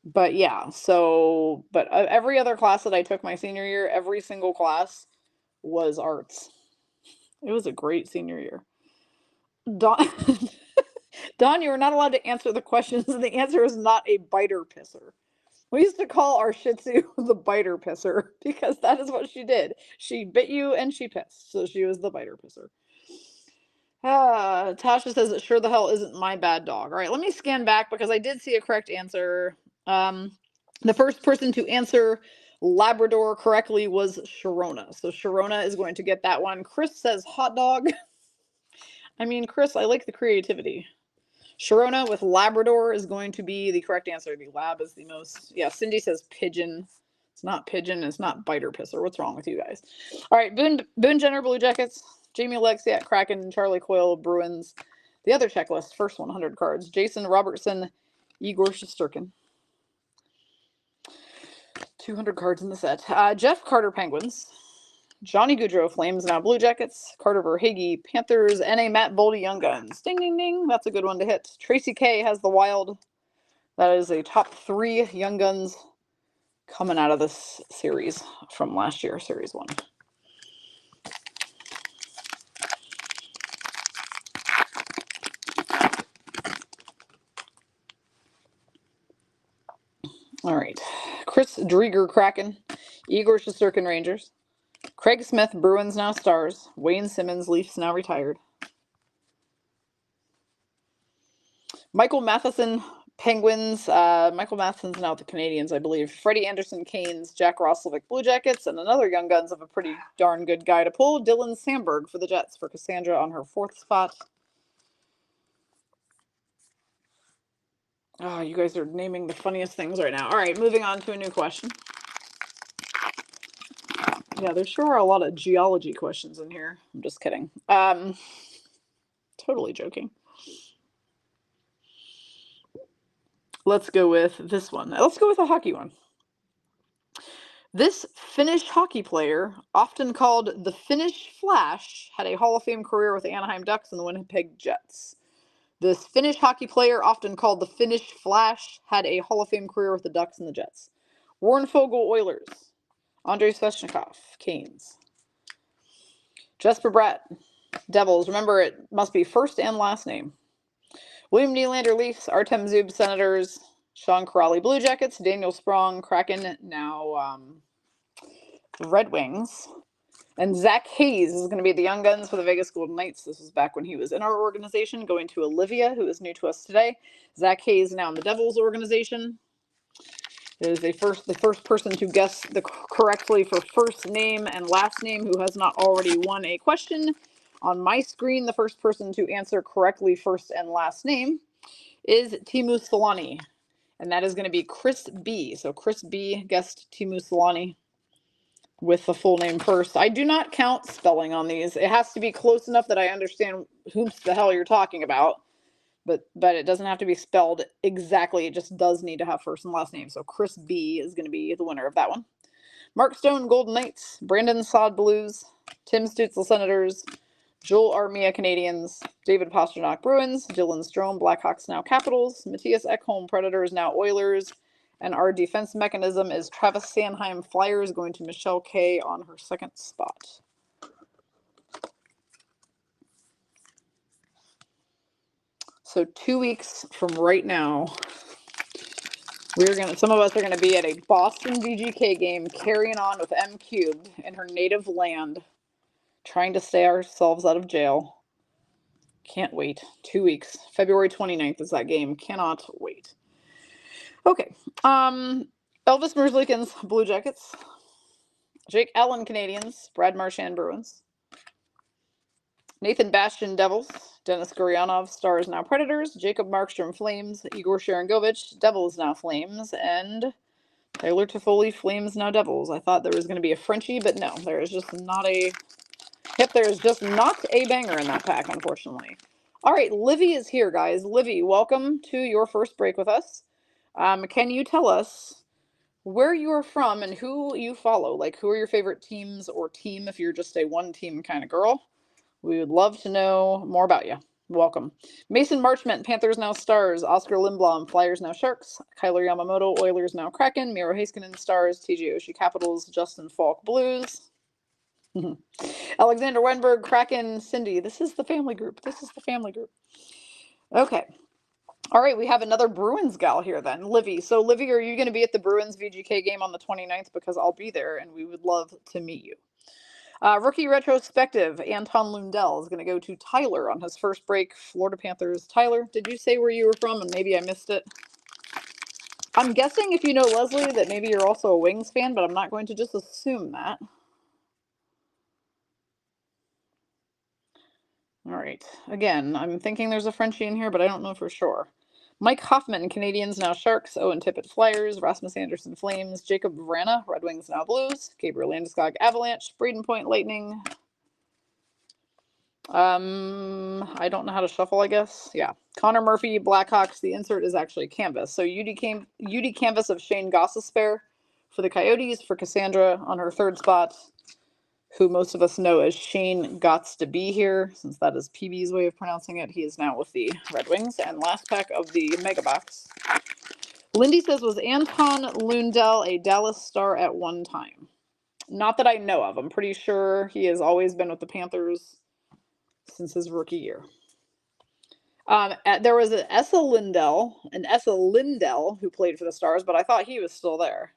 But yeah, so, but every other class that I took my senior year, every single class was arts. It was a great senior year. Don, Don, you are not allowed to answer the questions, and the answer is not a biter pisser. We used to call our Shih Tzu the biter pisser because that is what she did. She bit you and she pissed, so she was the biter pisser. Tasha says it sure the hell isn't my bad dog. All right, let me scan back because I did see a correct answer. The first person to answer Labrador correctly was Sharona. So Sharona is going to get that one. Chris says hot dog. I mean, Chris, I like the creativity. Sharona with Labrador is going to be the correct answer. The lab is the most. Yeah, Cindy says pigeon. It's not pigeon. It's not biter pisser. What's wrong with you guys? All right, Boone Jenner, Blue Jackets. Jamie Alexiak, Kraken. Charlie Coyle, Bruins. The other checklist, first 100 cards. Jason Robertson, Igor Shesterkin. 200 cards in the set. Jeff Carter, Penguins. Johnny Gaudreau, Flames, now Blue Jackets. Carter Verhage, Panthers. N.A. Matt Boldy, Young Guns. Ding, ding, ding. That's a good one to hit. Tracy K has the Wild. That is a top 3 Young Guns coming out of this series from last year, Series 1. All right. Chris Drieger, Kraken. Igor Shesterkin, Rangers. Craig Smith, Bruins, now Stars. Wayne Simmons, Leafs, now retired. Michael Matheson, Penguins. Michael Matheson's now with the Canadians, I believe. Freddie Anderson, Canes. Jack Roslovic, Blue Jackets. And another Young Guns of a pretty darn good guy to pull. Dylan Sandberg for the Jets for Cassandra on her 4th spot. Oh, you guys are naming the funniest things right now. All right, moving on to a new question. Yeah, there sure are a lot of geology questions in here. I'm just kidding. Totally joking. Let's go with this one. Let's go with a hockey one. This Finnish hockey player, often called the Finnish Flash, had a Hall of Fame career with the Anaheim Ducks and the Winnipeg Jets. This Finnish hockey player, often called the Finnish Flash, had a Hall of Fame career with the Ducks and the Jets. Warren Fogle, Oilers. Andrei Svechnikov, Canes. Jesper Bratt, Devils. Remember, it must be first and last name. William Nylander, Leafs. Artem Zub, Senators. Sean Kuraly, Blue Jackets. Daniel Sprong, Kraken, now Red Wings. And Zach Hayes is going to be the Young Guns for the Vegas Golden Knights. This was back when he was in our organization, going to Olivia, who is new to us today. Zach Hayes now in the Devils organization. It is the first person to guess correctly for first name and last name who has not already won a question. On my screen, the first person to answer correctly first and last name is Teemu Selanne. And that is going to be Chris B. So Chris B guessed Teemu Selanne with the full name first. I do not count spelling on these. It has to be close enough that I understand who the hell you're talking about. But it doesn't have to be spelled exactly. It just does need to have first and last name. So Chris B is going to be the winner of that one. Mark Stone, Golden Knights. Brandon Saad, Blues. Tim Stutzel, Senators. Joel Armia, Canadians. David Pastrnak, Bruins. Dylan Strome, Blackhawks, now Capitals. Matthias Ekholm, Predators, now Oilers. And our defense mechanism is Travis Sanheim, Flyers, going to Michelle K on her 2nd spot. So 2 weeks from right now, some of us are gonna be at a Boston VGK game, carrying on with M Cubed in her native land, trying to stay ourselves out of jail. Can't wait. 2 weeks. February 29th is that game. Cannot wait. Okay. Elvis Merzlikins, Blue Jackets. Jake Allen, Canadians. Brad Marchand, Bruins. Nathan Bastian, Devils. Dennis Gurianov, Stars, now Predators. Jacob Markstrom, Flames. Igor Sharangovich, Devils, now Flames. And Tyler Toffoli, Flames, now Devils. I thought there was going to be a Frenchie, but no, there is just not a... Yep, there is just not a banger in that pack, unfortunately. All right, Livy is here, guys. Livy, welcome to your first break with us. Can you tell us where you are from and who you follow? Like, who are your favorite teams or team if you're just a one-team kind of girl? We would love to know more about you. Welcome. Mason Marchment, Panthers now Stars. Oscar Lindblom, Flyers now Sharks. Kyler Yamamoto, Oilers now Kraken. Miro Heiskanen, Stars. TJ Oshie, Capitals. Justin Falk, Blues. Alexander Wenberg, Kraken, Cindy. This is the family group. Okay. All right, we have another Bruins gal here then, Livy. So, Livy, are you going to be at the Bruins VGK game on the 29th? Because I'll be there, and we would love to meet you. Rookie retrospective, Anton Lundell is going to go to Tyler on his first break, Florida Panthers. Tyler, did you say where you were from? And maybe I missed it. I'm guessing if you know Leslie that maybe you're also a Wings fan, but I'm not going to just assume that. All right. Again, I'm thinking there's a Frenchie in here, but I don't know for sure. Mike Hoffman, Canadians now Sharks. Owen Tippett, Flyers. Rasmus Anderson, Flames. Jacob Vrana, Red Wings now Blues. Gabriel Landeskog, Avalanche. Braden Point, Lightning. I don't know how to shuffle, I guess. Yeah. Connor Murphy, Blackhawks. The insert is actually Canvas. So UD Canvas of Shane Gostisbehere for the Coyotes. For Cassandra on her third spot, who most of us know as Shane Gots to be here, since that is PB's way of pronouncing it. He is now with the Red Wings. And last pack of the Mega Box. Lindy says, was Anton Lundell a Dallas Star at one time? Not that I know of. I'm pretty sure he has always been with the Panthers since his rookie year. There was an Essa Lindell who played for the Stars, but I thought he was still there.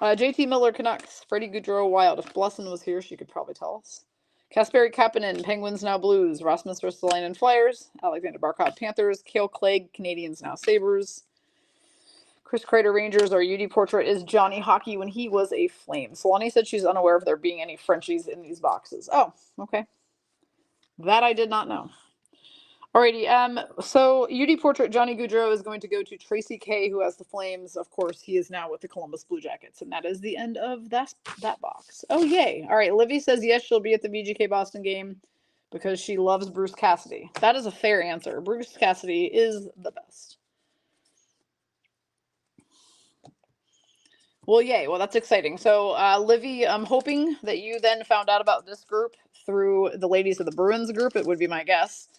JT Miller, Canucks. Freddie Gaudreau, Wild. If Blesson was here, she could probably tell us. Kasperi Kapanen, Penguins now Blues. Rasmus Ristolainen, Flyers. Alexander Barkov, Panthers. Cale Clegg, Canadians now Sabres. Chris Kreider, Rangers. Our UD portrait is Johnny Hockey when he was a Flame. Solani said she's unaware of there being any Frenchies in these boxes. Oh, okay. That I did not know. Alrighty, so UD Portrait Johnny Gaudreau is going to go to Tracy K, who has the Flames. Of course, he is now with the Columbus Blue Jackets, and that is the end of that box. Oh, yay. All right, Livy says yes, she'll be at the VGK Boston game because she loves Bruce Cassidy. That is a fair answer. Bruce Cassidy is the best. Well, yay. Well, that's exciting. So, Livy, I'm hoping that you then found out about this group through the Ladies of the Bruins group. It would be my guess.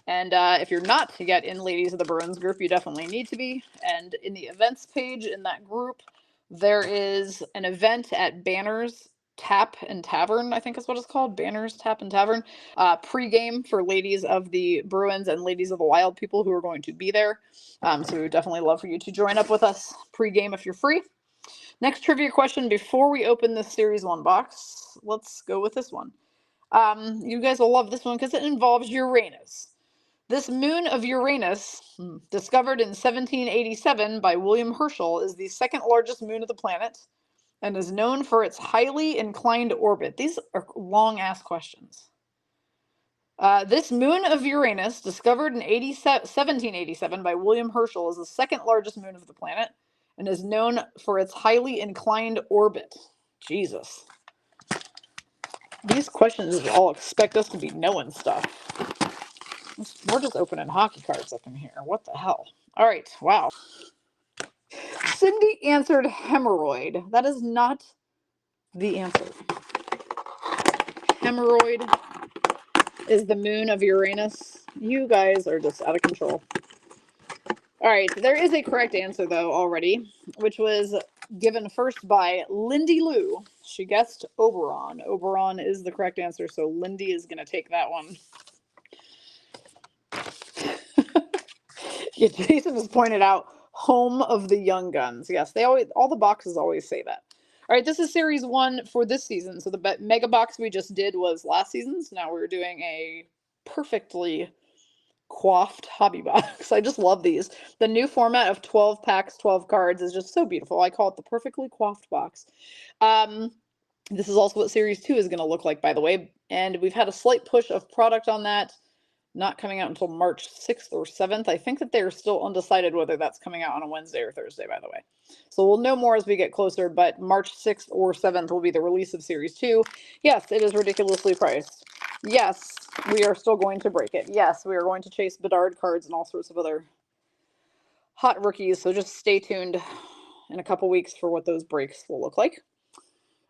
And if you're not yet in Ladies of the Bruins group, you definitely need to be. And in the events page in that group, there is an event at Banners Tap and Tavern, I think is what it's called. Banners Tap and Tavern. Pre-game for Ladies of the Bruins and Ladies of the Wild people who are going to be there. So we would definitely love for you to join up with us pre-game if you're free. Next trivia question before we open this Series 1 box. Let's go with this one. You guys will love this one because it involves Uranus. This moon of Uranus, discovered in 1787 by William Herschel, is the second largest moon of the planet and is known for its highly inclined orbit. These are long-ass questions. This moon of Uranus, discovered in 1787 by William Herschel, is the second largest moon of the planet and is known for its highly inclined orbit. Jesus. These questions all expect us to be knowing stuff. We're just opening hockey cards up in here. What the hell? All right. Wow. Cindy answered hemorrhoid. That is not the answer. Hemorrhoid is the moon of Uranus. You guys are just out of control. All right. There is a correct answer, though, already, which was given first by Lindy Lou. She guessed Oberon. Oberon is the correct answer, so Lindy is going to take that one. Yeah, Jason has pointed out home of the young guns. Yes, all the boxes always say that. All right, this is Series 1 for this season. So the mega box we just did was last season's. Now we're doing a perfectly coiffed hobby box. I just love these. The new format of 12 packs, 12 cards is just so beautiful. I call it the perfectly coiffed box. This is also what Series 2 is going to look like, by the way. And we've had a slight push of product on that. not coming out until March 6th or 7th. I think that they're still undecided whether that's coming out on a Wednesday or Thursday, by the way. So we'll know more as we get closer, but March 6th or 7th will be the release of Series 2. Yes, it is ridiculously priced. Yes, we are still going to break it. Yes, we are going to chase Bedard cards and all sorts of other hot rookies, so just stay tuned in a couple weeks for what those breaks will look like.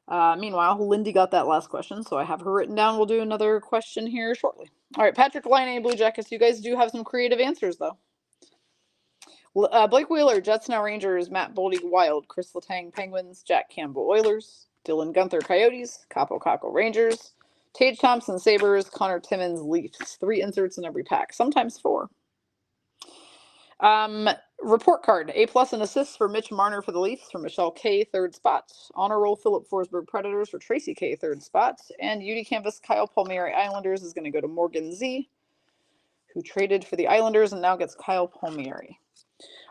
Meanwhile, Lindy got that last question, so I have her written down. We'll do another question here shortly. All right, Patrick Laine, Blue Jackets, you guys do have some creative answers, though. Blake Wheeler, Jets Now Rangers, Matt Boldy, Wild, Chris Letang, Penguins, Jack Campbell, Oilers, Dylan Gunther, Coyotes, Capo Caco, Rangers, Tage Thompson, Sabres, Connor Timmins, Leafs. 3 inserts in every pack, sometimes 4. Report card, A+ in assists for Mitch Marner for the Leafs, for Michelle K, 3rd spot. Honor roll, Philip Forsberg, Predators, for Tracy K, 3rd spot. And UD Canvas, Kyle Palmieri, Islanders, is going to go to Morgan Z, who traded for the Islanders and now gets Kyle Palmieri.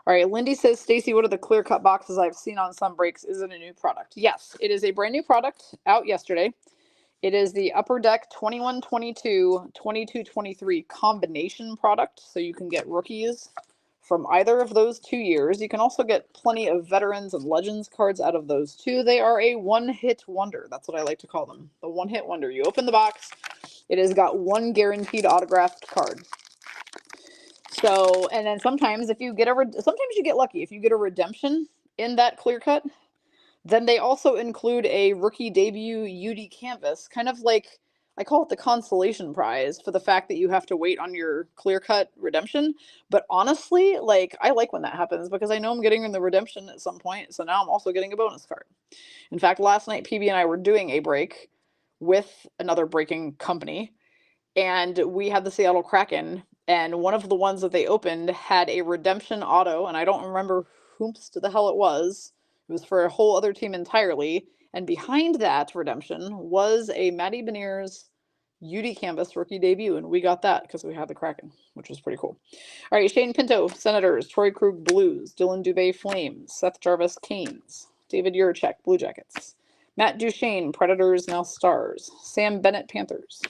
All right, Lindy says, Stacy, what are the clear-cut boxes I've seen on some breaks? Is it a new product? Yes, it is a brand new product out yesterday. It is the Upper Deck 21-22, 22-23 combination product, so you can get rookies from either of those 2 years. You can also get plenty of veterans and legends cards out of those too. They are a one-hit wonder. That's what I like to call them. The one-hit wonder. You open the box, it has got 1 guaranteed autographed card. So, and then sometimes if you get sometimes you get lucky. If you get a redemption in that clear cut, then they also include a rookie debut UD canvas, kind of like, I call it the consolation prize for the fact that you have to wait on your clear-cut redemption. But honestly, like, I like when that happens because I know I'm getting in the redemption at some point. So now I'm also getting a bonus card. In fact, last night, PB and I were doing a break with another breaking company, and we had the Seattle Kraken, and one of the ones that they opened had a redemption auto, and I don't remember whomst the hell it was. It was for a whole other team entirely. And behind that redemption was a Matty Beniers UD Canvas rookie debut, and we got that because we had the Kraken, which was pretty cool. All right, Shane Pinto, Senators, Troy Krug, Blues, Dylan Dubé, Flames, Seth Jarvis, Canes, David Yurchek, Blue Jackets, Matt Duchesne, Predators, now Stars, Sam Bennett, Panthers,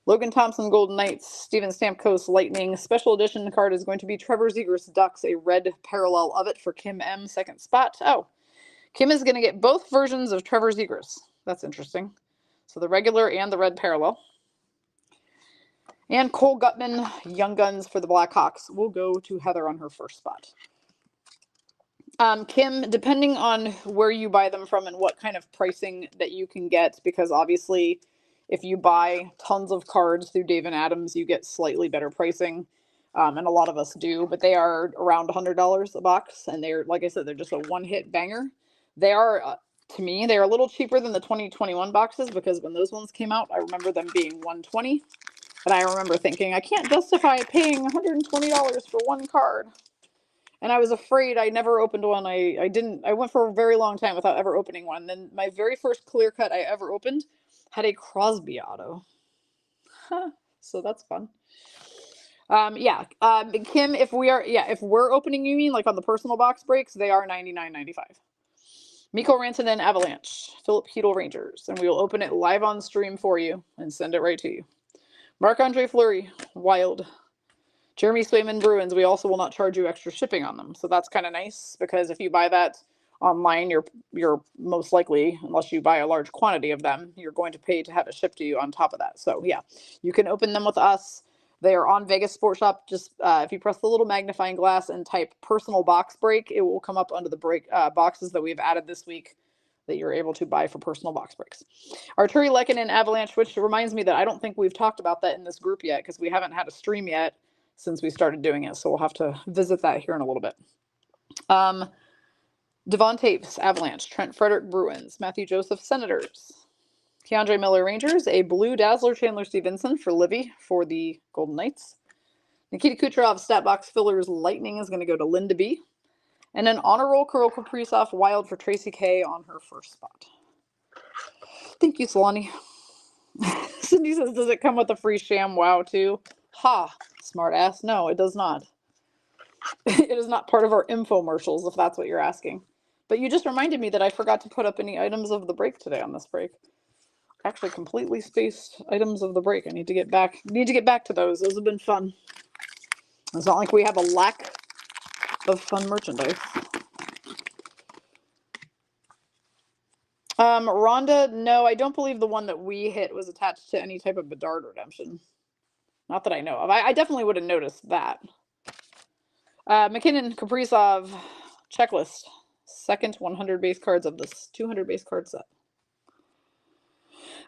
Logan Thompson, Golden Knights, Steven Stamkos, Lightning. Special edition card is going to be Trevor Zegras, Ducks, a red parallel of it for Kim M, 2nd spot. Oh, Kim is going to get both versions of Trevor Zegras. That's interesting. So the regular and the red parallel. And Cole Gutman, Young Guns for the Blackhawks, will go to Heather on her 1st spot. Kim, depending on where you buy them from and what kind of pricing that you can get, because obviously if you buy tons of cards through Dave and Adams, you get slightly better pricing. And a lot of us do, but they are around $100 a box. And they're, like I said, they're just a one-hit banger. They are, to me, they're a little cheaper than the 2021 boxes because when those ones came out, I remember them being $120. And I remember thinking, I can't justify paying $120 for one card. And I was afraid. I never opened one. I went for a very long time without ever opening one. Then my very first clear cut I ever opened had a Crosby auto. So that's fun. Kim, if we're opening, you mean like on the personal box breaks, they are $99.95. Mikko Rantanen, Avalanche, Philip Hedl, Rangers, and we will open it live on stream for you and send it right to you. Marc-Andre Fleury, Wild. Jeremy Swayman, Bruins. We also will not charge you extra shipping on them, so that's kind of nice because if you buy that online, you're most likely, unless you buy a large quantity of them, you're going to pay to have it shipped to you on top of that. So yeah, you can open them with us. They are on Vegas Sports Shop. Just if you press the little magnifying glass and type personal box break, it will come up under the break boxes that we've added this week that you're able to buy for personal box breaks. Arturi Lehkonen, Avalanche, which reminds me that I don't think we've talked about that in this group yet because we haven't had a stream yet since we started doing it. So we'll have to visit that here in a little bit. Devon Tapes, Avalanche, Trent Frederick, Bruins, Matthew Joseph, Senators, Keandre Miller, Rangers, a blue Dazzler, Chandler Stevenson for Livy for the Golden Knights. Nikita Kucherov, Statbox Fillers, Lightning is going to go to Linda B. And an honor roll, Kirill Kaprizov, Wild for Tracy K on her 1st spot. Thank you, Solani. Cindy says, does it come with a free Sham Wow too? Ha, smart ass. No, it does not. It is not part of our infomercials, if that's what you're asking. But you just reminded me that I forgot to put up any items of the break today on this break. actually completely spaced items of the break. I need to get back to those. Those have been fun. It's not like we have a lack of fun merchandise. Rhonda, no, I don't believe the one that we hit was attached to any type of Bedard redemption. Not that I know of. I definitely would have noticed that. McKinnon, Kaprizov, checklist. Second 100 base cards of this 200 base card set.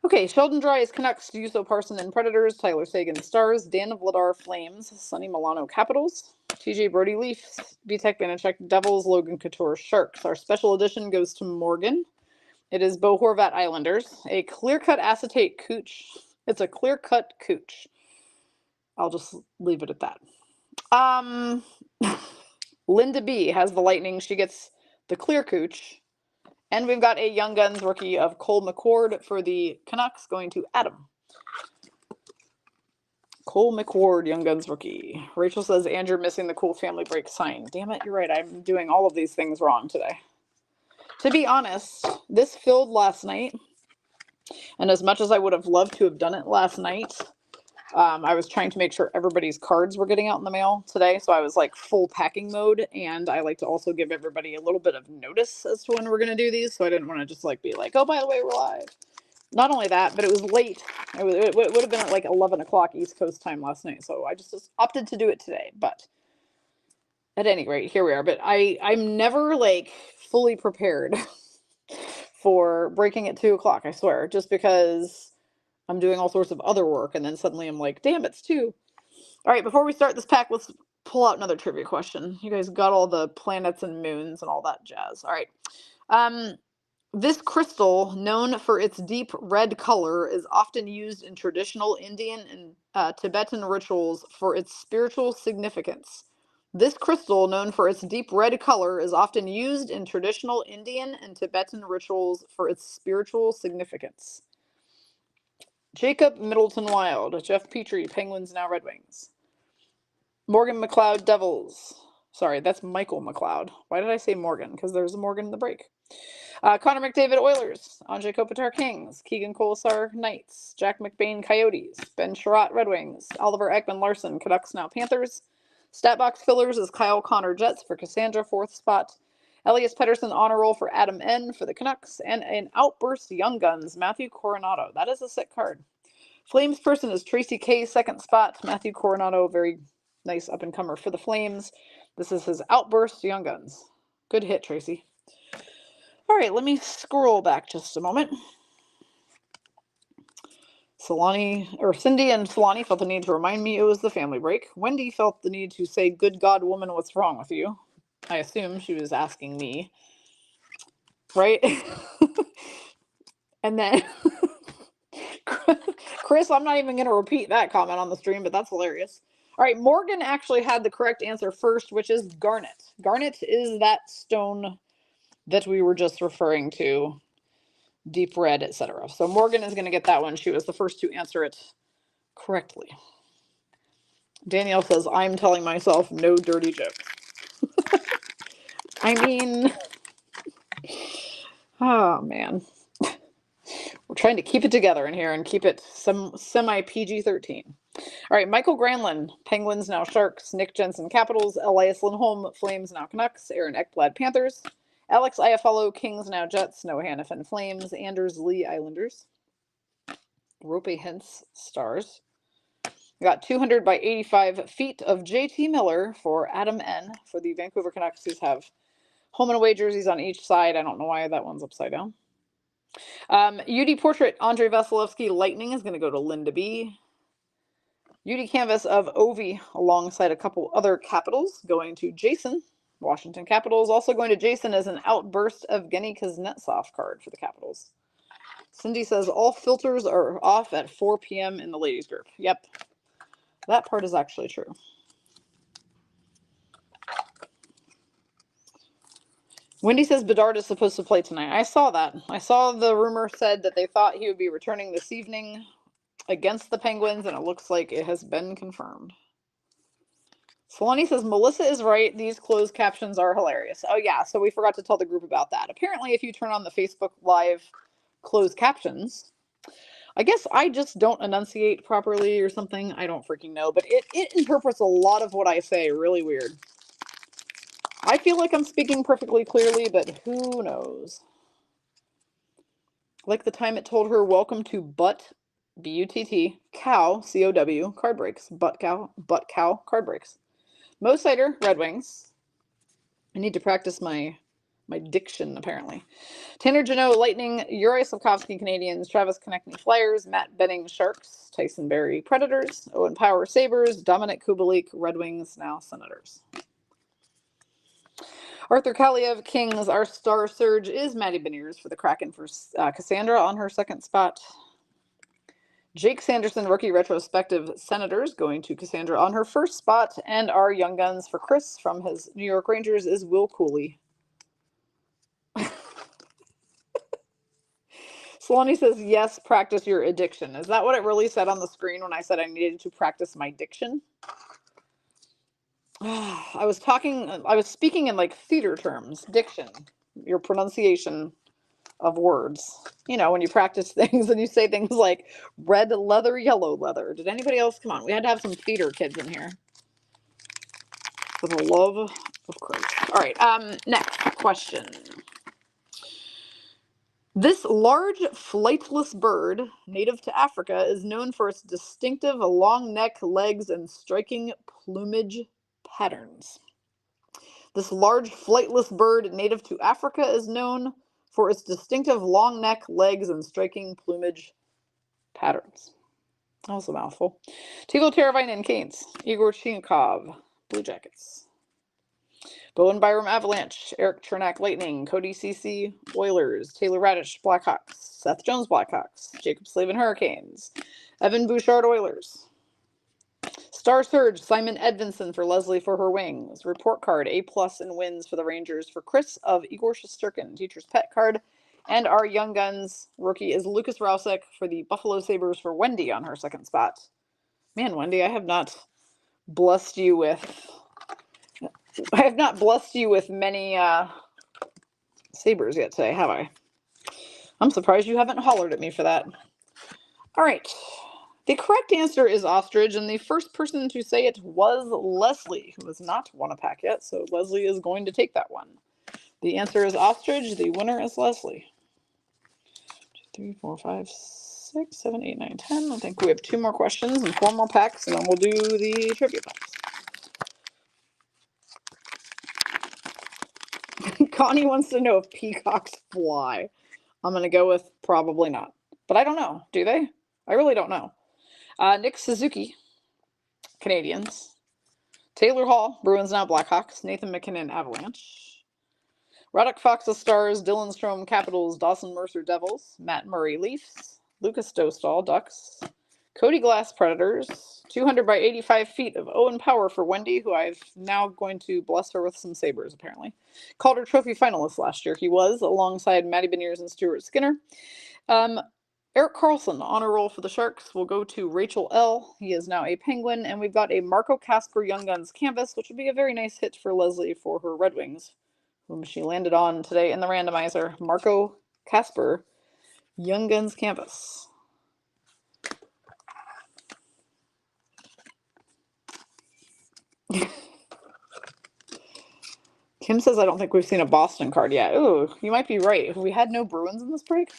Okay, Sheldon Dries, Canucks, Juuso Parson and Predators, Tyler Seguin, Stars, Dan Vladar, Flames, Sonny Milano, Capitals, TJ Brody, Leafs, Vitek Vanacek, Devils, Logan Couture, Sharks. Our special edition goes to Morgan. It is Bo Horvat, Islanders. A clear-cut acetate Cooch. It's a clear-cut Cooch. I'll just leave it at that. Linda B has the Lightning. She gets the clear Cooch. And we've got a Young Guns rookie of Cole McWard for the Canucks going to Adam. Cole McWard, Young Guns rookie. Rachel says, Andrew missing the cool family break sign. Damn it, you're right. I'm doing all of these things wrong today. To be honest, this filled last night. And as much as I would have loved to have done it last night, I was trying to make sure everybody's cards were getting out in the mail today. So I was like full packing mode. And I like to also give everybody a little bit of notice as to when we're going to do these. So I didn't want to just like be like, oh, by the way, we're live. Not only that, but it was late. It would have been at like 11 o'clock East Coast time last night. So I just opted to do it today. But at any rate, here we are. But I'm never like fully prepared for breaking at 2 o'clock, I swear. Just because I'm doing all sorts of other work, and then suddenly I'm like, damn, it's 2. All right, before we start this pack, let's pull out another trivia question. You guys got all the planets and moons and all that jazz. All right. This crystal, known for its deep red color, is often used in traditional Indian and Tibetan rituals for its spiritual significance. This crystal, known for its deep red color, is often used in traditional Indian and Tibetan rituals for its spiritual significance. Jacob Middleton Wild, Jeff Petrie, Penguins, now Red Wings. Morgan McLeod, Devils. Sorry, that's Michael McLeod. Why did I say Morgan? Because there's a Morgan in the break. Connor McDavid, Oilers. Andrei Kopitar, Kings. Keegan Kolesar, Knights. Jack McBain, Coyotes. Ben Sherratt, Red Wings. Oliver Ekman Larson, Canucks, now Panthers. Statbox fillers is Kyle Connor, Jets, for Cassandra, 4th spot. Elias Pettersson, honor roll for Adam N. for the Canucks. And an outburst Young Guns, Matthew Coronado. That is a sick card. Flames person is Tracy K, 2nd spot. Matthew Coronado, very nice up-and-comer for the Flames. This is his outburst Young Guns. Good hit, Tracy. All right, let me scroll back just a moment. Cindy and Solani felt the need to remind me it was the family break. Wendy felt the need to say, good God, woman, what's wrong with you? I assume she was asking me, right? And then Chris, I'm not even going to repeat that comment on the stream, but that's hilarious. All right, Morgan actually had the correct answer first, which is garnet. Garnet is that stone that we were just referring to, deep red, etc. So Morgan is going to get that one. She was the first to answer it correctly. Danielle says, I'm telling myself no dirty jokes. I mean, oh man. We're trying to keep it together in here and keep it semi PG-13. All right, Michael Granlund, Penguins, now Sharks. Nick Jensen, Capitals. Elias Lindholm, Flames, now Canucks. Aaron Ekblad, Panthers. Alex Iafallo, Kings, now Jets. Noah Hannafin, Flames. Anders Lee, Islanders. Rope Hintz, Stars. We got 200 by 85 feet of JT Miller for Adam N. for the Vancouver Canucks. These have home and away jerseys on each side. I don't know why that one's upside down. UD Portrait, Andrei Vasilevsky, Lightning is going to go to Linda B. UD Canvas of Ovi alongside a couple other Capitals going to Jason. Washington Capitals. Also going to Jason as an outburst of Evgeny Kuznetsov card for the Capitals. Cindy says all filters are off at 4 p.m. in the ladies group. Yep. That part is actually true. Wendy says Bedard is supposed to play tonight. I saw that. I saw the rumor said that they thought he would be returning this evening against the Penguins, and it looks like it has been confirmed. Solani says, Melissa is right. These closed captions are hilarious. Oh, yeah. So we forgot to tell the group about that. Apparently, if you turn on the Facebook Live closed captions, I guess I just don't enunciate properly or something. I don't freaking know. But it interprets a lot of what I say really weird. I feel like I'm speaking perfectly clearly, but who knows? Like the time it told her, welcome to Butt, B-U-T-T, Cow, C-O-W, card breaks. Butt cow, card breaks. Mo Cider, Red Wings. I need to practice my diction, apparently. Tanner Janot, Lightning, Uri Slavkovsky, Canadians, Travis Konechny, Flyers, Matt Benning, Sharks, Tyson Berry, Predators, Owen Power, Sabres, Dominic Kubalik, Red Wings, now Senators. Arthur Kaliev, Kings. Our star surge is Maddie Beniers for the Kraken for Cassandra on her second spot. Jake Sanderson, rookie retrospective, Senators, going to Cassandra on her first spot. And our Young Guns for Chris from his New York Rangers is Will Cooley. Solani says, yes, practice your addiction. Is that what it really said on the screen when I said I needed to practice my diction? I was speaking in like theater terms. Diction, your pronunciation of words. You know, when you practice things and you say things like red leather, yellow leather. Did anybody else? Come on, we had to have some theater kids in here. For the love of Christ. All right, next question. This large flightless bird, native to Africa, is known for its distinctive long neck, legs, and striking plumage patterns. This large flightless bird, native to Africa, is known for its distinctive long neck, legs, and striking plumage patterns. That was a mouthful. Tilo Teravainen, Canes. Igor Chinkov, Blue Jackets. Bowen Byram, Avalanche. Eric Chernak, Lightning. Cody CC, Oilers. Taylor Radish, Blackhawks. Seth Jones, Blackhawks. Jacob Slavin, Hurricanes. Evan Bouchard, Oilers. Star Surge, Simon Edvinson for Leslie for her Wings. Report card, A+ in wins for the Rangers for Chris of Igor Shesterkin. Teacher's pet card. And our Young Guns rookie is Lucas Rousek for the Buffalo Sabres for Wendy on her second spot. Man, Wendy, I have not blessed you with many Sabres yet today, have I? I'm surprised you haven't hollered at me for that. All right. The correct answer is ostrich, and the first person to say it was Leslie, who has not won a pack yet, so Leslie is going to take that one. The answer is ostrich. The winner is Leslie. 2, 3, 4, 5, 6, 7, 8, 9, 10. I think we have 2 more questions and 4 more packs, and then we'll do the trivia packs. Connie wants to know if peacocks fly. I'm going to go with probably not. But I don't know. Do they? I really don't know. Nick Suzuki, Canadians. Taylor Hall, Bruins now Blackhawks. Nathan McKinnon, Avalanche. Radek Fox's Stars. Dylan Strome, Capitals. Dawson Mercer, Devils. Matt Murray, Leafs. Lucas Dostal, Ducks. Cody Glass, Predators. 200 by 85 feet of Owen Power for Wendy, who I've now going to bless her with some Sabres, apparently. Calder Trophy finalist last year. He was, alongside Maddie Beniers and Stuart Skinner. Eric Carlson, honor roll for the Sharks, will go to Rachel L. He is now a Penguin. And we've got a Marco Casper Young Guns canvas, which would be a very nice hit for Leslie for her Red Wings, whom she landed on today in the randomizer. Marco Casper Young Guns canvas. Kim says, I don't think we've seen a Boston card yet. Ooh, you might be right. Have we had no Bruins in this break?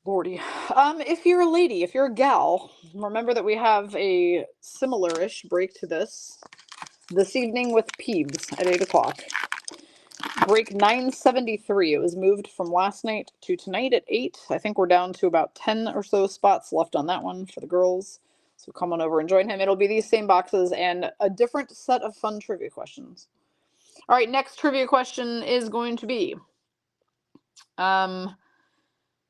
Lordy. If you're a lady, if you're a gal, remember that we have a similar-ish break to this evening with Peebs at 8 o'clock. Break 973. It was moved from last night to tonight at 8. I think we're down to about 10 or so spots left on that one for the girls. So come on over and join him. It'll be these same boxes and a different set of fun trivia questions. All right, next trivia question is going to be,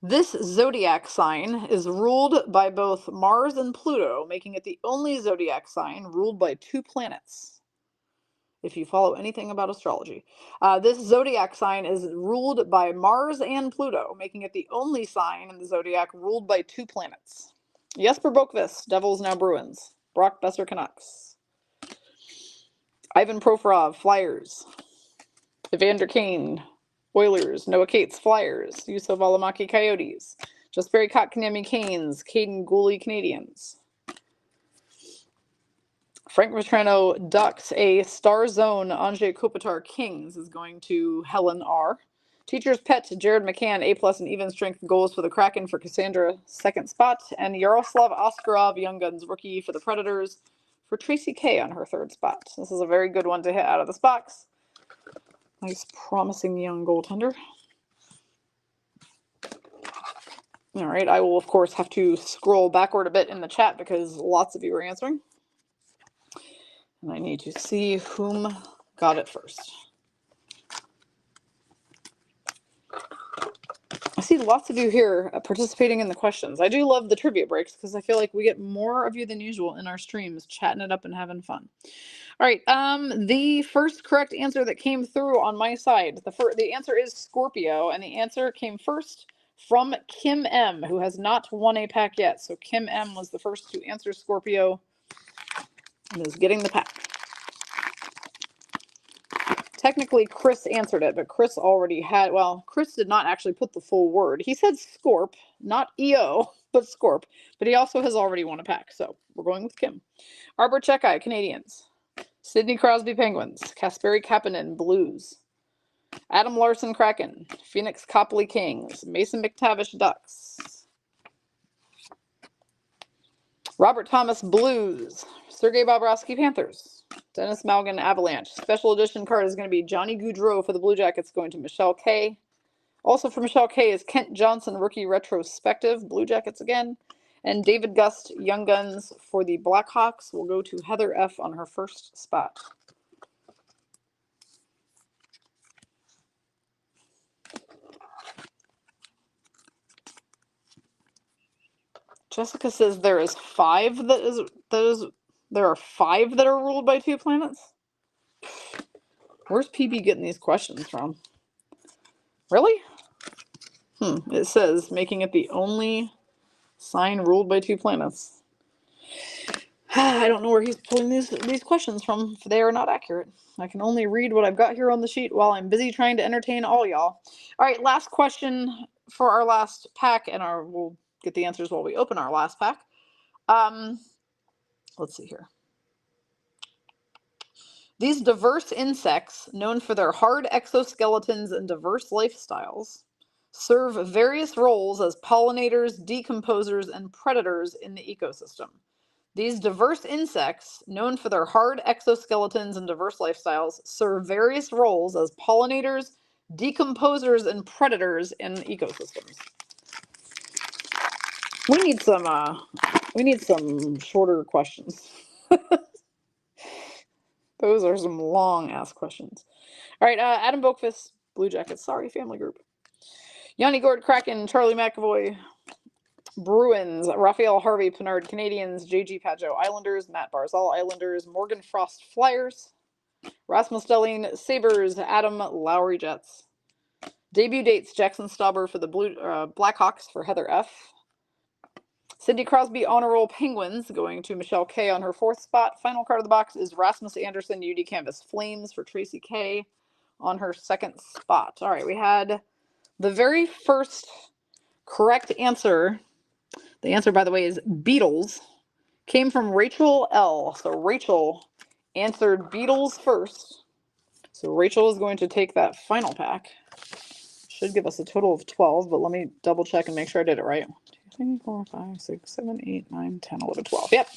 this zodiac sign is ruled by both Mars and Pluto, making it the only zodiac sign ruled by 2 planets. If you follow anything about astrology. This zodiac sign is ruled by Mars and Pluto, making it the only sign in the zodiac ruled by 2 planets. Jesper Bokvist, Devils now Bruins. Brock Besser, Canucks. Ivan Provorov, Flyers. Evander Kane, Oilers. Noah Cates, Flyers. Yusuf Alamaki, Coyotes. Just Barry Kotkaniemi Canes, Caden Gooley Canadians. Frank Vetrano Ducks, a Star Zone Anže Kopitar Kings is going to Helen R. Teacher's Pet, Jared McCann, A+ in even strength goals for the Kraken for Cassandra, 2nd spot. And Yaroslav Oskarov, Young Guns rookie for the Predators for Tracy K on her 3rd spot. This is a very good one to hit out of this box. Nice, promising young goaltender. All right, I will, of course, have to scroll backward a bit in the chat because lots of you are answering. And I need to see whom got it first. I see lots of you here participating in the questions. I do love the trivia breaks because I feel like we get more of you than usual in our streams, chatting it up and having fun. All right, the first correct answer that came through on my side, the answer is Scorpio, and the answer came first from Kim M, who has not won a pack yet. So Kim M was the first to answer Scorpio and is getting the pack. Technically, Chris answered it, but Chris already had, well, Chris did not actually put the full word. He said Scorp, not EO, but Scorp. But he also has already won a pack, so we're going with Kim. Arbor Checkeye, Canadians. Sidney Crosby, Penguins. Kasperi Kapanen, Blues. Adam Larson, Kraken. Phoenix Copley, Kings. Mason McTavish, Ducks. Robert Thomas, Blues. Sergei Bobrovsky, Panthers. Dennis Malgin, Avalanche. Special edition card is going to be Johnny Gaudreau for the Blue Jackets, going to Michelle K. Also for Michelle K is Kent Johnson, rookie retrospective, Blue Jackets again. And David Gust, Young Guns for the Blackhawks will go to Heather F on her 1st spot. Jessica says there are 5 that are ruled by 2 planets. Where's PB getting these questions from? Really? It says making it the only sign ruled by 2 planets. I don't know where he's pulling these questions from. They are not accurate. I can only read what I've got here on the sheet while I'm busy trying to entertain all y'all. All right, last question for our last pack, and we'll get the answers while we open our last pack. Let's see here. These diverse insects, known for their hard exoskeletons and diverse lifestyles, serve various roles as pollinators, decomposers, and predators in the ecosystem. These diverse insects, known for their hard exoskeletons and diverse lifestyles, serve various roles as pollinators, decomposers, and predators in ecosystems. We need some shorter questions. Those are some long-ass questions. All right, Adam Boakfist, Blue Jackets. Sorry, family group. Yanni Gord, Kraken. Charlie McAvoy, Bruins. Raphael Harvey, Pinard, Canadians. JG Pageau, Islanders. Matt Barzal, Islanders. Morgan Frost, Flyers. Rasmus Dahlin, Sabres. Adam Lowry, Jets. Debut dates, Jackson Stauber for the Blackhawks for Heather F. Sidney Crosby, Honor Roll, Penguins, going to Michelle K on her 4th spot. Final card of the box is Rasmus Anderson, UD Canvas Flames for Tracy K on her 2nd spot. All right, we had the very first correct answer. The answer, by the way, is Beatles. Came from Rachel L. So Rachel answered Beatles first. So Rachel is going to take that final pack. Should give us a total of 12, but let me double check and make sure I did it right. 2, 3, 4, 5, 6, 7, 8, 9, 10, 11, 12. Yep.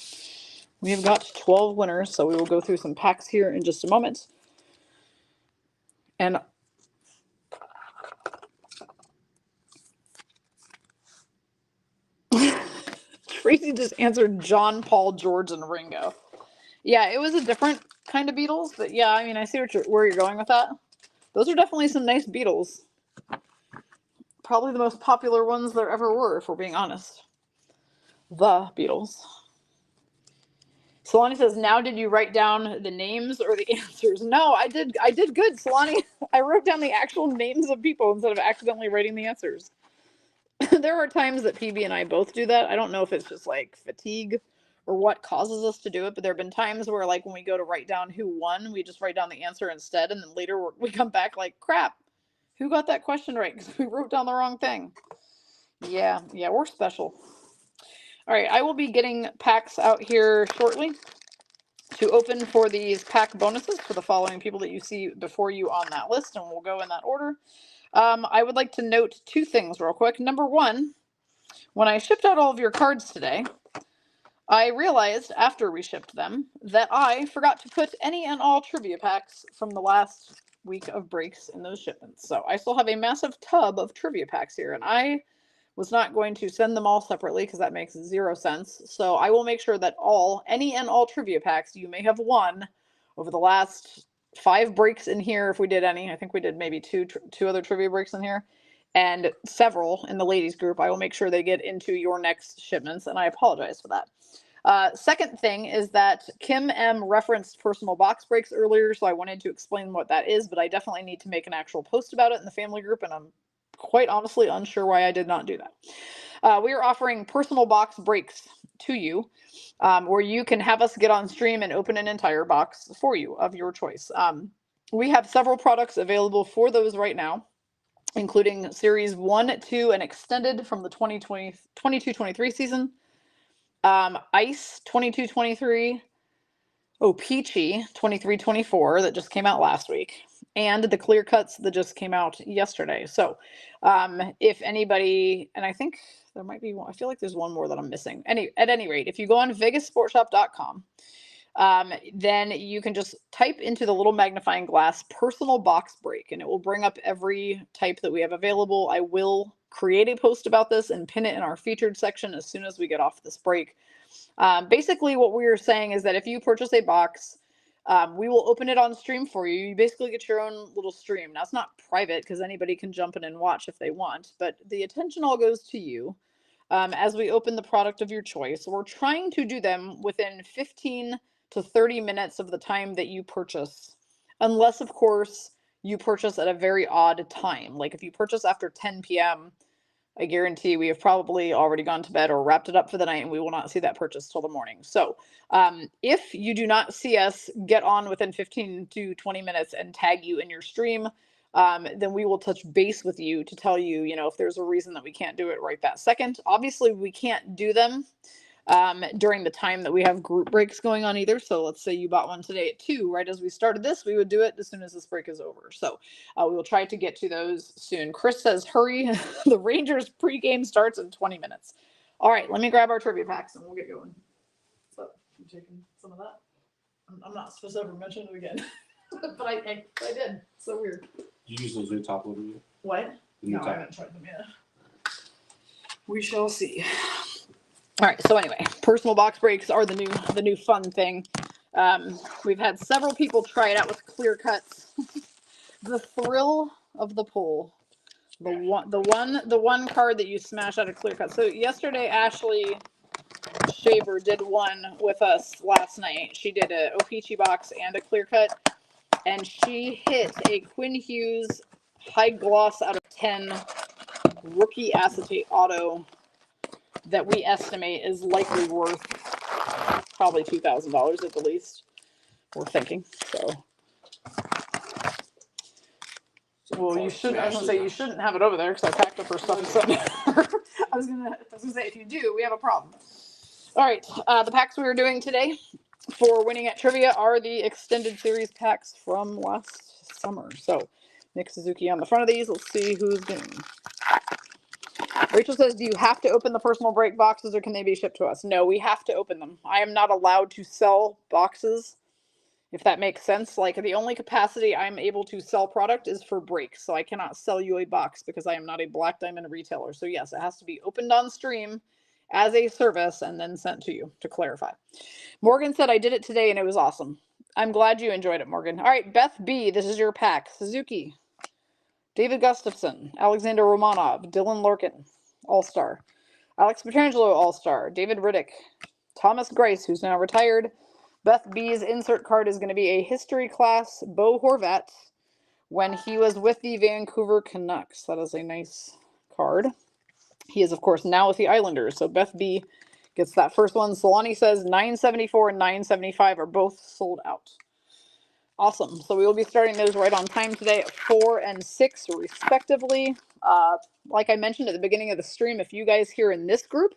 We have got 12 winners, so we will go through some packs here in just a moment. And Tracy just answered John, Paul, George, and Ringo. Yeah, it was a different kind of Beatles, but yeah, I mean, I see where you're going with that. Those are definitely some nice Beatles. Probably the most popular ones there ever were, if we're being honest. The Beatles. Solani says, now did you write down the names or the answers? No, I did good, Solani. I wrote down the actual names of people instead of accidentally writing the answers. There are times that PB and I both do that. I don't know if it's just like fatigue or what causes us to do it, but there have been times where, like, when we go to write down who won, we just write down the answer instead, and then later we come back like, crap, who got that question right? Because we wrote down the wrong thing. Yeah, we're special. All right, I will be getting packs out here shortly to open for these pack bonuses for the following people that you see before you on that list, and we'll go in that order. I would like to note two things real quick. Number one, when I shipped out all of your cards today, I realized after we shipped them that I forgot to put any and all trivia packs from the last week of breaks in those shipments. So I still have a massive tub of trivia packs here, and I was not going to send them all separately because that makes 0 sense. So I will make sure that any and all trivia packs you may have won over the last 5 breaks in here, if we did any. I think we did maybe two other trivia breaks in here, and several in the ladies group. I will make sure they get into your next shipments, and I apologize for that. Second thing is that Kim M referenced personal box breaks earlier, so I wanted to explain what that is, but I definitely need to make an actual post about it in the family group, and I'm quite honestly unsure why I did not do that. We are offering personal box breaks to you, where you can have us get on stream and open an entire box for you of your choice. We have several products available for those right now, including Series 1, 2, and Extended from the 22-23 season. Ice 22-23, Peachy 23-24 that just came out last week, and the clear cuts that just came out yesterday. So if anybody, and I think there might be one, I feel like there's one more that I'm missing. At any rate, if you go on vegassportshop.com, then you can just type into the little magnifying glass personal box break, and it will bring up every type that we have available. I will create a post about this and pin it in our featured section as soon as we get off this break. Basically what we are saying is that if you purchase a box, we will open it on stream for you. You basically get your own little stream. Now, it's not private because anybody can jump in and watch if they want, but the attention all goes to you as we open the product of your choice. We're trying to do them within 15 to 30 minutes of the time that you purchase, unless, of course, you purchase at a very odd time. Like if you purchase after 10 p.m., I guarantee we have probably already gone to bed or wrapped it up for the night, and we will not see that purchase till the morning. So if you do not see us get on within 15 to 20 minutes and tag you in your stream, then we will touch base with you to tell you, if there's a reason that we can't do it right that second. Obviously, we can't do them during the time that we have group breaks going on either. So let's say you bought one today at 2, right as we started this, we would do it as soon as this break is over. So we will try to get to those soon. Chris says, hurry, the Rangers pregame starts in 20 minutes. All right, let me grab our trivia packs and we'll get going. So you taking some of that? I'm not supposed to ever mention it again, but I did. So weird. You use those new top loader yet? What? No, I haven't tried them yet. We shall see. All right, so anyway, personal box breaks are the new fun thing. We've had several people try it out with clear cuts. The thrill of the pull. The one card that you smash out of clear cut. So yesterday, Ashley Shaver did one with us last night. She did a O-Pee-Chee box and a clear cut, and she hit a Quinn Hughes high gloss out of 10 rookie acetate auto that we estimate is likely worth probably $2,000 at the least. We're thinking so. Well, you shouldn't. I was gonna say you shouldn't have it over there because I packed up her stuff and sent it. I was gonna say if you do, we have a problem. All right, the packs we are doing today for winning at trivia are the extended series packs from last summer. So Nick Suzuki on the front of these. Let's see who's getting. Rachel says, do you have to open the personal break boxes or can they be shipped to us? No, we have to open them. I am not allowed to sell boxes, if that makes sense. Like the only capacity I'm able to sell product is for breaks. So I cannot sell you a box because I am not a Black Diamond retailer. So yes, it has to be opened on stream as a service and then sent to you, to clarify. Morgan said, I did it today and it was awesome. I'm glad you enjoyed it, Morgan. All right, Beth B, this is your pack. Suzuki, David Gustafson, Alexander Romanov, Dylan Larkin, All-Star, Alex Petrangelo, All-Star, David Riddick, Thomas Grice, who's now retired. Beth B's insert card is going to be a history class Bo Horvat when he was with the Vancouver Canucks. That is a nice card. He is, of course, now with the Islanders. So Beth B gets that first one. Solani says 974 and 975 are both sold out. Awesome. So we will be starting those right on time today at 4 and 6 respectively. Like I mentioned at the beginning of the stream, if you guys here in this group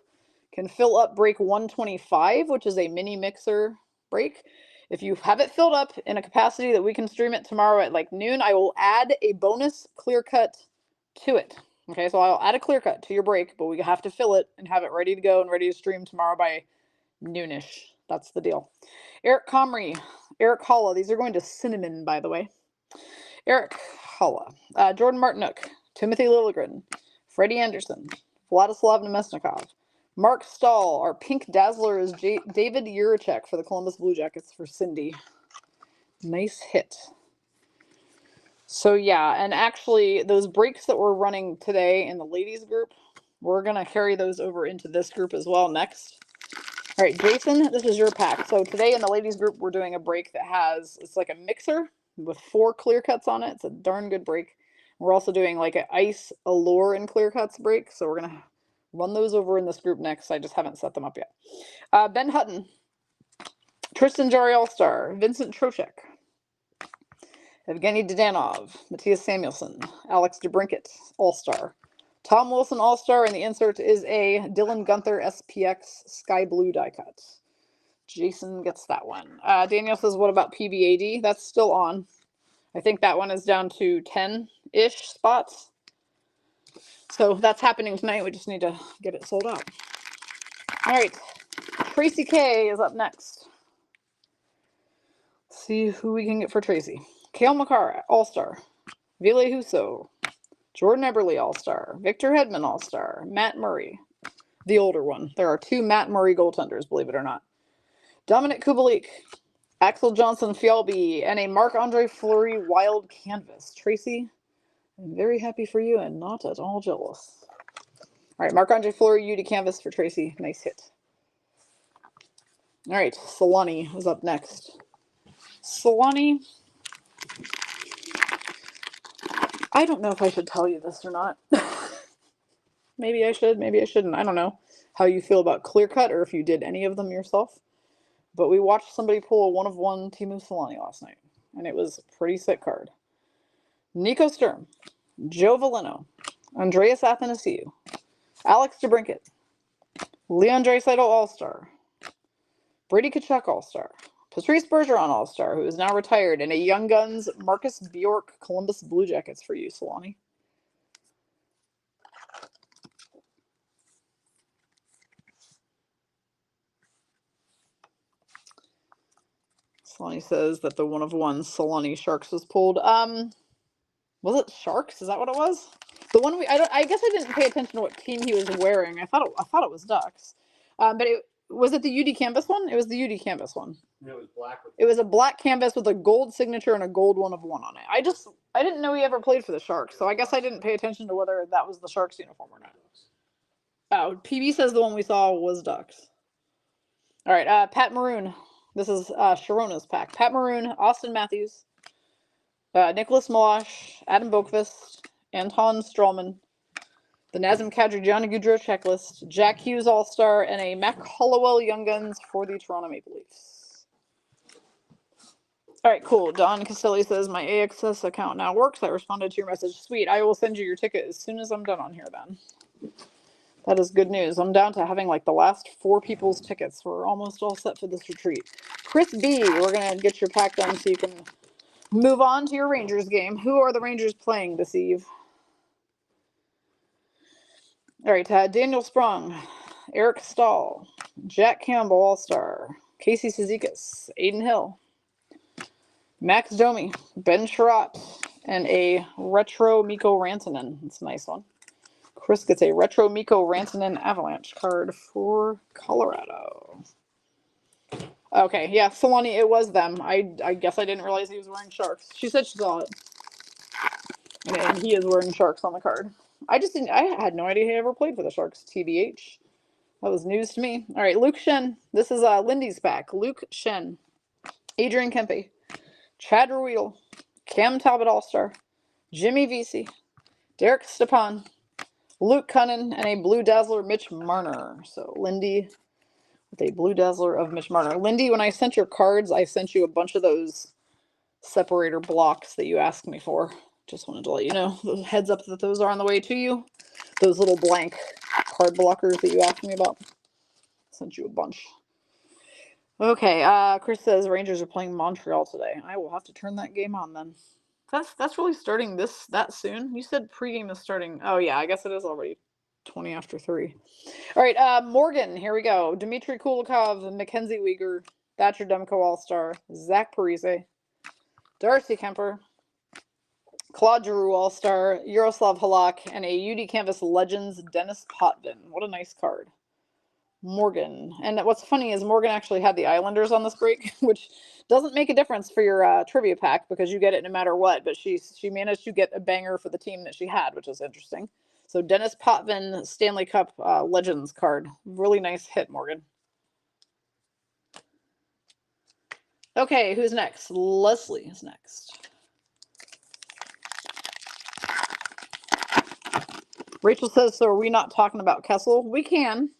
can fill up break 125, which is a mini mixer break, if you have it filled up in a capacity that we can stream it tomorrow at like noon, I will add a bonus clear cut to it. Okay, so I'll add a clear cut to your break, but we have to fill it and have it ready to go and ready to stream tomorrow by noonish. That's the deal. Eric Comrie, Eric Holla. These are going to Cinnamon, by the way. Eric Holla, Jordan Martinuk, Timothy Lilligren, Freddie Anderson, Vladislav Nemesnikov, Mark Stahl. Our pink dazzler is David Juracek for the Columbus Blue Jackets for Cindy. Nice hit. So yeah, and actually those breaks that we're running today in the ladies group, we're going to carry those over into this group as well next. All right, Jason, this is your pack. So today in the ladies group, we're doing a break that has, it's like a mixer with 4 clear cuts on it. It's a darn good break. We're also doing like an ice allure and clear cuts break. So we're going to run those over in this group next. I just haven't set them up yet. Ben Hutton, Tristan Jarry All-Star, Vincent Trocheck, Evgeny Dodanov, Matthias Samuelson, Alex DeBrinket, All-Star. Tom Wilson All-Star, and the insert is a Dylan Gunther SPX Sky Blue die cut. Jason gets that one. Daniel says, what about PBAD? That's still on. I think that one is down to 10-ish spots. So that's happening tonight. We just need to get it sold out. All right. Tracy K is up next. Let's see who we can get for Tracy. Kale McCarr, All-Star. Ville Husso. Jordan Eberle, All-Star. Victor Hedman, All-Star. Matt Murray, the older one. There are 2 Matt Murray goaltenders, believe it or not. Dominic Kubalik, Axel Johnson Fjallby, and a Marc-Andre Fleury wild canvas. Tracy, I'm very happy for you and not at all jealous. All right, Marc-Andre Fleury UD canvas for Tracy. Nice hit. All right, Solani is up next. Solani, I don't know if I should tell you this or not. Maybe I should, maybe I shouldn't. I don't know how you feel about clear cut or if you did any of them yourself. But we watched somebody pull a 1-of-1 Teemu Solani last night, and it was a pretty sick card. Nico Sturm, Joe Veleno, Andreas Athanasiou, Alex DeBrinket, Leon Draisaitl All-Star, Brady Tkachuk All-Star, Patrice Bergeron All-Star, who is now retired, and a Young Guns Marcus Bjork Columbus Blue Jackets for you, Solani. Solani says that the 1-of-1 Solani Sharks was pulled. Was it Sharks? Is that what it was? The one I guess I didn't pay attention to what team he was wearing. I thought it was Ducks. But was it the UD canvas one? It was the UD canvas one. It was black. It was a black canvas with a gold signature and a gold 1-of-1 on it. I didn't know he ever played for the Sharks, so I guess I didn't pay attention to whether that was the Sharks uniform or not. Oh, PB says the one we saw was Ducks. All right, Pat Maroon. This is Sharona's pack. Pat Maroon, Austin Matthews, Nicholas Milosh, Adam Boqvist, Anton Strawman, the Nazem Kadri Johnny Gaudreau checklist, Jack Hughes All-Star, and a Mac Hollowell Young Guns for the Toronto Maple Leafs. All right, cool. Don Castelli says, my AXS account now works. I responded to your message. Sweet. I will send you your ticket as soon as I'm done on here then. That is good news. I'm down to having like the last 4 people's tickets. We're almost all set for this retreat. Chris B, we're going to get your pack done so you can move on to your Rangers game. Who are the Rangers playing this eve? All right, Daniel Sprung, Eric Stahl, Jack Campbell All-Star, Casey Cizikas, Aiden Hill, Max Domi, Ben Sherratt, and a retro Mikko Rantanen. That's a nice one. Chris gets a retro Mikko Rantanen Avalanche card for Colorado. Okay, yeah, Solani, it was them. I guess I didn't realize he was wearing Sharks. She said she saw it. And he is wearing Sharks on the card. I had no idea he ever played for the Sharks, TBH. That was news to me. All right, Luke Shen. This is Lindy's pack. Luke Shen, Adrian Kempe, Chad Ruedel, Cam Talbot All-Star, Jimmy Vesey, Derek Stepan, Luke Cunnin, and a Blue Dazzler Mitch Marner. So Lindy with a Blue Dazzler of Mitch Marner. Lindy, when I sent your cards, I sent you a bunch of those separator blocks that you asked me for. Just wanted to let you know, heads up that those are on the way to you. Those little blank card blockers that you asked me about. Sent you a bunch. Okay, Chris says Rangers are playing Montreal today. I will have to turn that game on then. That's really starting that soon. You said pregame is starting. Oh yeah, I guess it is already 20 after 3. All right, Morgan, here we go. Dmitry Kulikov, Mackenzie Weegar, Thatcher Demko All-Star, Zach Parise, Darcy Kemper, Claude Giroux All-Star, Yaroslav Halak, and a UD Canvas Legends Dennis Potvin. What a nice card. Morgan. And what's funny is Morgan actually had the Islanders on this break, which doesn't make a difference for your trivia pack because you get it no matter what. But she managed to get a banger for the team that she had, which is interesting. So Dennis Potvin Stanley Cup Legends card. Really nice hit, Morgan. Okay, who's next? Leslie is next. Rachel says, so are we not talking about Kessel? We can.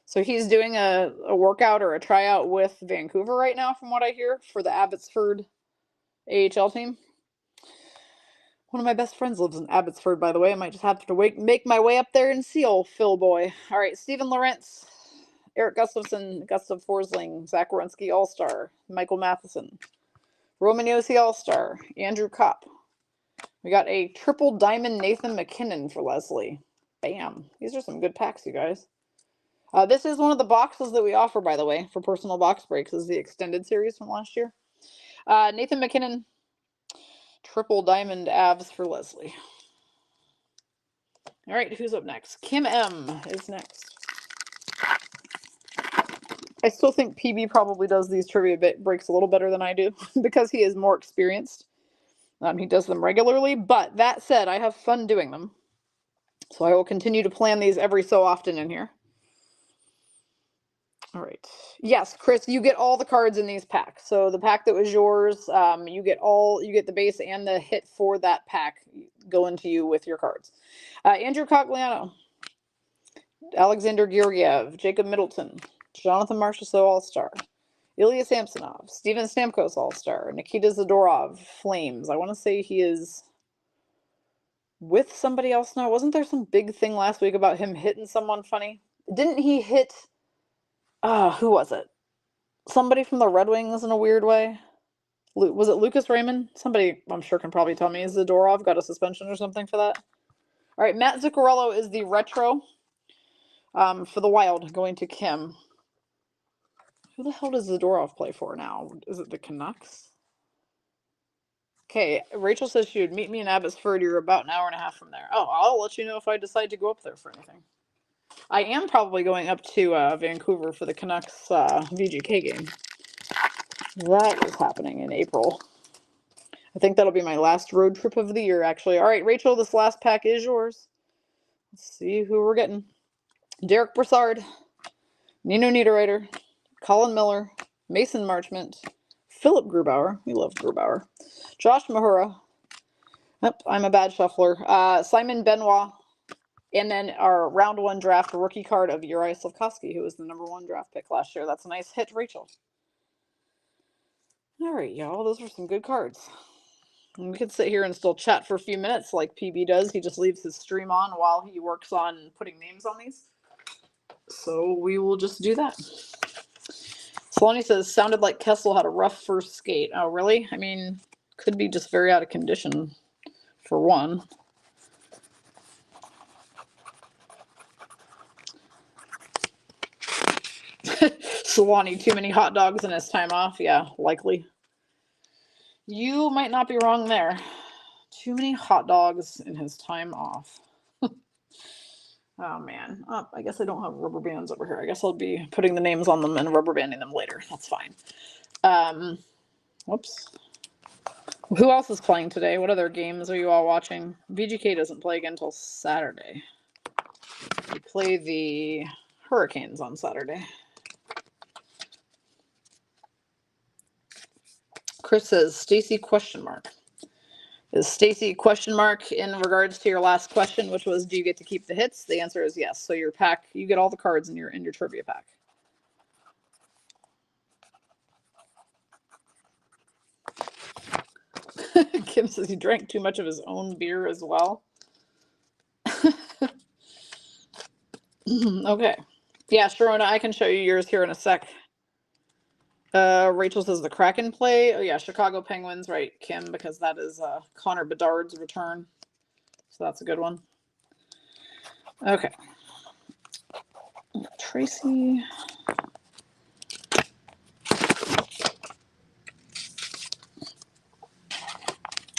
So he's doing a workout or a tryout with Vancouver right now, from what I hear, for the Abbotsford AHL team. One of my best friends lives in Abbotsford, by the way. I might just have to make my way up there and see old Phil boy. All right, Steven Lorentz, Eric Gustafson, Gustav Forsling, Zach Werenski All-Star, Michael Matheson, Roman Josi All-Star, Andrew Kopp. We got a triple diamond Nathan McKinnon for Leslie. Bam. These are some good packs, you guys. This is one of the boxes that we offer, by the way, for personal box breaks. This is the extended series from last year. Nathan McKinnon, triple diamond Avs for Leslie. All right, who's up next? Kim M is next. I still think PB probably does these trivia breaks a little better than I do because he is more experienced. He does them regularly, but that said, I have fun doing them. So I will continue to plan these every so often in here. All right. Yes, Chris, you get all the cards in these packs. So the pack that was yours, you get the base and the hit for that pack going to you with your cards. Andrew Cogliano, Alexander Georgiev, Jacob Middleton, Jonathan Marchessault All-Star, Ilya Samsonov, Steven Stamkos All-Star, Nikita Zadorov, Flames. I want to say he is with somebody else now. Wasn't there some big thing last week about him hitting someone funny? Didn't he hit... who was it? Somebody from the Red Wings in a weird way. Was it Lucas Raymond? Somebody, I'm sure, can probably tell me. Is Zadorov got a suspension or something for that? All right, Matt Zuccarello is the retro for the Wild, going to Kim. Who the hell does Zadorov play for now? Is it the Canucks? Okay, Rachel says she would meet me in Abbotsford. You're about an hour and a half from there. Oh, I'll let you know if I decide to go up there for anything. I am probably going up to Vancouver for the Canucks VGK game. That is happening in April. I think that'll be my last road trip of the year, actually. All right, Rachel, this last pack is yours. Let's see who we're getting. Derek Brassard, Nino Niederreiter, Colin Miller, Mason Marchment, Philip Grubauer. We love Grubauer. Josh Mahura. Yep, I'm a bad shuffler. Simon Benoit. And then our round 1 draft rookie card of Uri Slafkovsky, who was the number 1 draft pick last year. That's a nice hit, Rachel. All right, y'all. Those are some good cards. And we could sit here and still chat for a few minutes like PB does. He just leaves his stream on while he works on putting names on these. So we will just do that. Saloni says, sounded like Kessel had a rough first skate. Oh, really? I mean, could be just very out of condition, for one. Saloni, too many hot dogs in his time off? Yeah, likely. You might not be wrong there. Too many hot dogs in his time off. Oh, man. Oh, I guess I don't have rubber bands over here. I guess I'll be putting the names on them and rubber banding them later. That's fine. Whoops. Who else is playing today? What other games are you all watching? VGK doesn't play again until Saturday. We play the Hurricanes on Saturday. Chris says, Stacy question mark. Is Stacy question mark in regards to your last question, which was, do you get to keep the hits? The answer is yes. So your pack, you get all the cards in your trivia pack. Kim says he drank too much of his own beer as well. Okay. Yeah, Sharona, I can show you yours here in a sec. Rachel says the Kraken play. Oh yeah, Chicago Penguins, right, Kim, because that is Connor Bedard's return. So that's a good one. Okay. Tracy.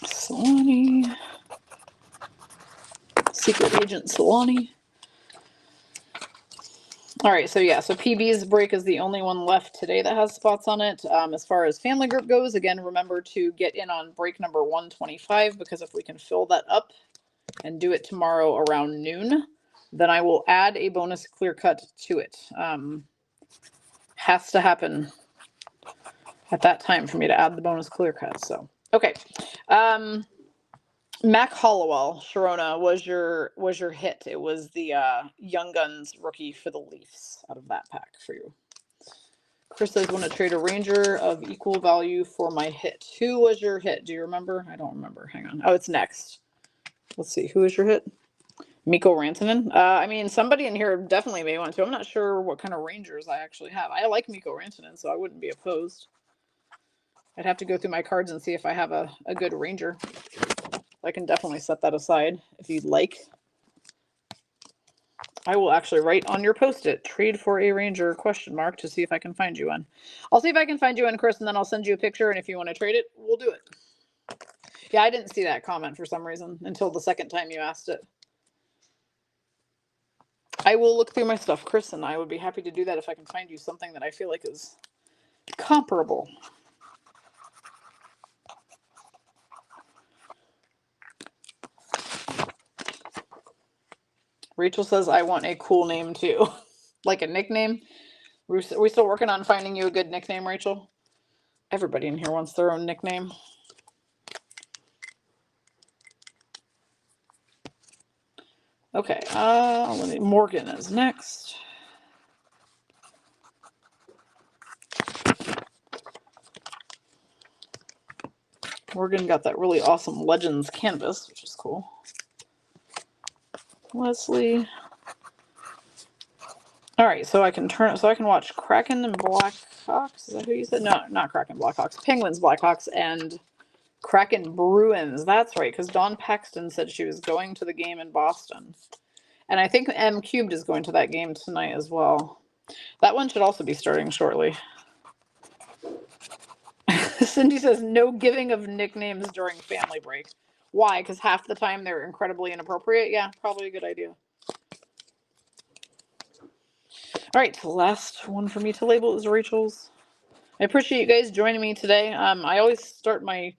Solani. Secret Agent Solani. All right, so yeah, so PB's break is the only one left today that has spots on it. As far as family group goes, again, remember to get in on break number 125, because if we can fill that up and do it tomorrow around noon, then I will add a bonus clear cut to it. Has to happen at that time for me to add the bonus clear cut. So, okay. Mac Hollowell, Sharona, was your hit. It was the Young Guns rookie for the Leafs out of that pack for you. Chris says, want to trade a Ranger of equal value for my hit. Who was your hit? Do you remember? I don't remember. Hang on. Oh, it's next. Let's see. Who is your hit? Mikko Rantanen. I mean, somebody in here definitely may want to. I'm not sure what kind of Rangers I actually have. I like Mikko Rantanen, so I wouldn't be opposed. I'd have to go through my cards and see if I have a good Ranger. I can definitely set that aside if you'd like. I will actually write on your post-it, trade for a Ranger, ? To see if I can find you one. I'll see if I can find you one, Chris, and then I'll send you a picture, and if you want to trade it, we'll do it. Yeah, I didn't see that comment for some reason until the second time you asked it. I will look through my stuff, Chris, and I would be happy to do that if I can find you something that I feel like is comparable. Rachel says, I want a cool name too. Like a nickname. We're still working on finding you a good nickname, Rachel? Everybody in here wants their own nickname. Okay, Morgan is next. Morgan got that really awesome Legends canvas, which is cool. Leslie. All right, so I can watch Kraken and Blackhawks. Is that who you said? No, not Kraken, Blackhawks. Penguins, Blackhawks, and Kraken Bruins. That's right, because Dawn Paxton said she was going to the game in Boston. And I think M Cubed is going to that game tonight as well. That one should also be starting shortly. Cindy says, no giving of nicknames during family break. Why? Because half the time they're incredibly inappropriate? Yeah, probably a good idea. All right, the last one for me to label is Rachel's. I appreciate you guys joining me today. I always start my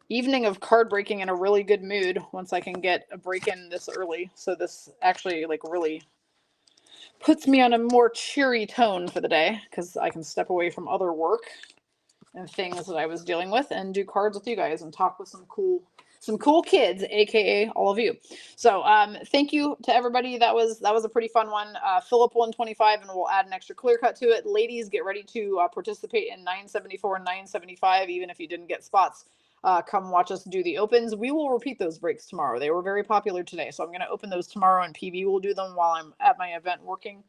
evening of card breaking in a really good mood once I can get a break in this early. So this actually really puts me on a more cheery tone for the day because I can step away from other work and things that I was dealing with and do cards with you guys and talk with some cool kids, aka all of you. So thank you to everybody. That was a pretty fun one. Philip 125, and we'll add an extra clear cut to it. Ladies, get ready to participate in 974 and 975, even if you didn't get spots. Come watch us do the opens. We will repeat those breaks tomorrow. They were very popular today, so I'm going to open those tomorrow, and PB will do them while I'm at my event working.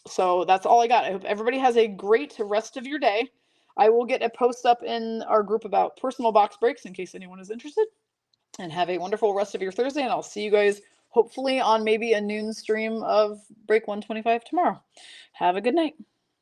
So that's all I got. I hope everybody has a great rest of your day. I will get a post up in our group about personal box breaks in case anyone is interested. And have a wonderful rest of your Thursday, and I'll see you guys hopefully on maybe a noon stream of Break 125 tomorrow. Have a good night.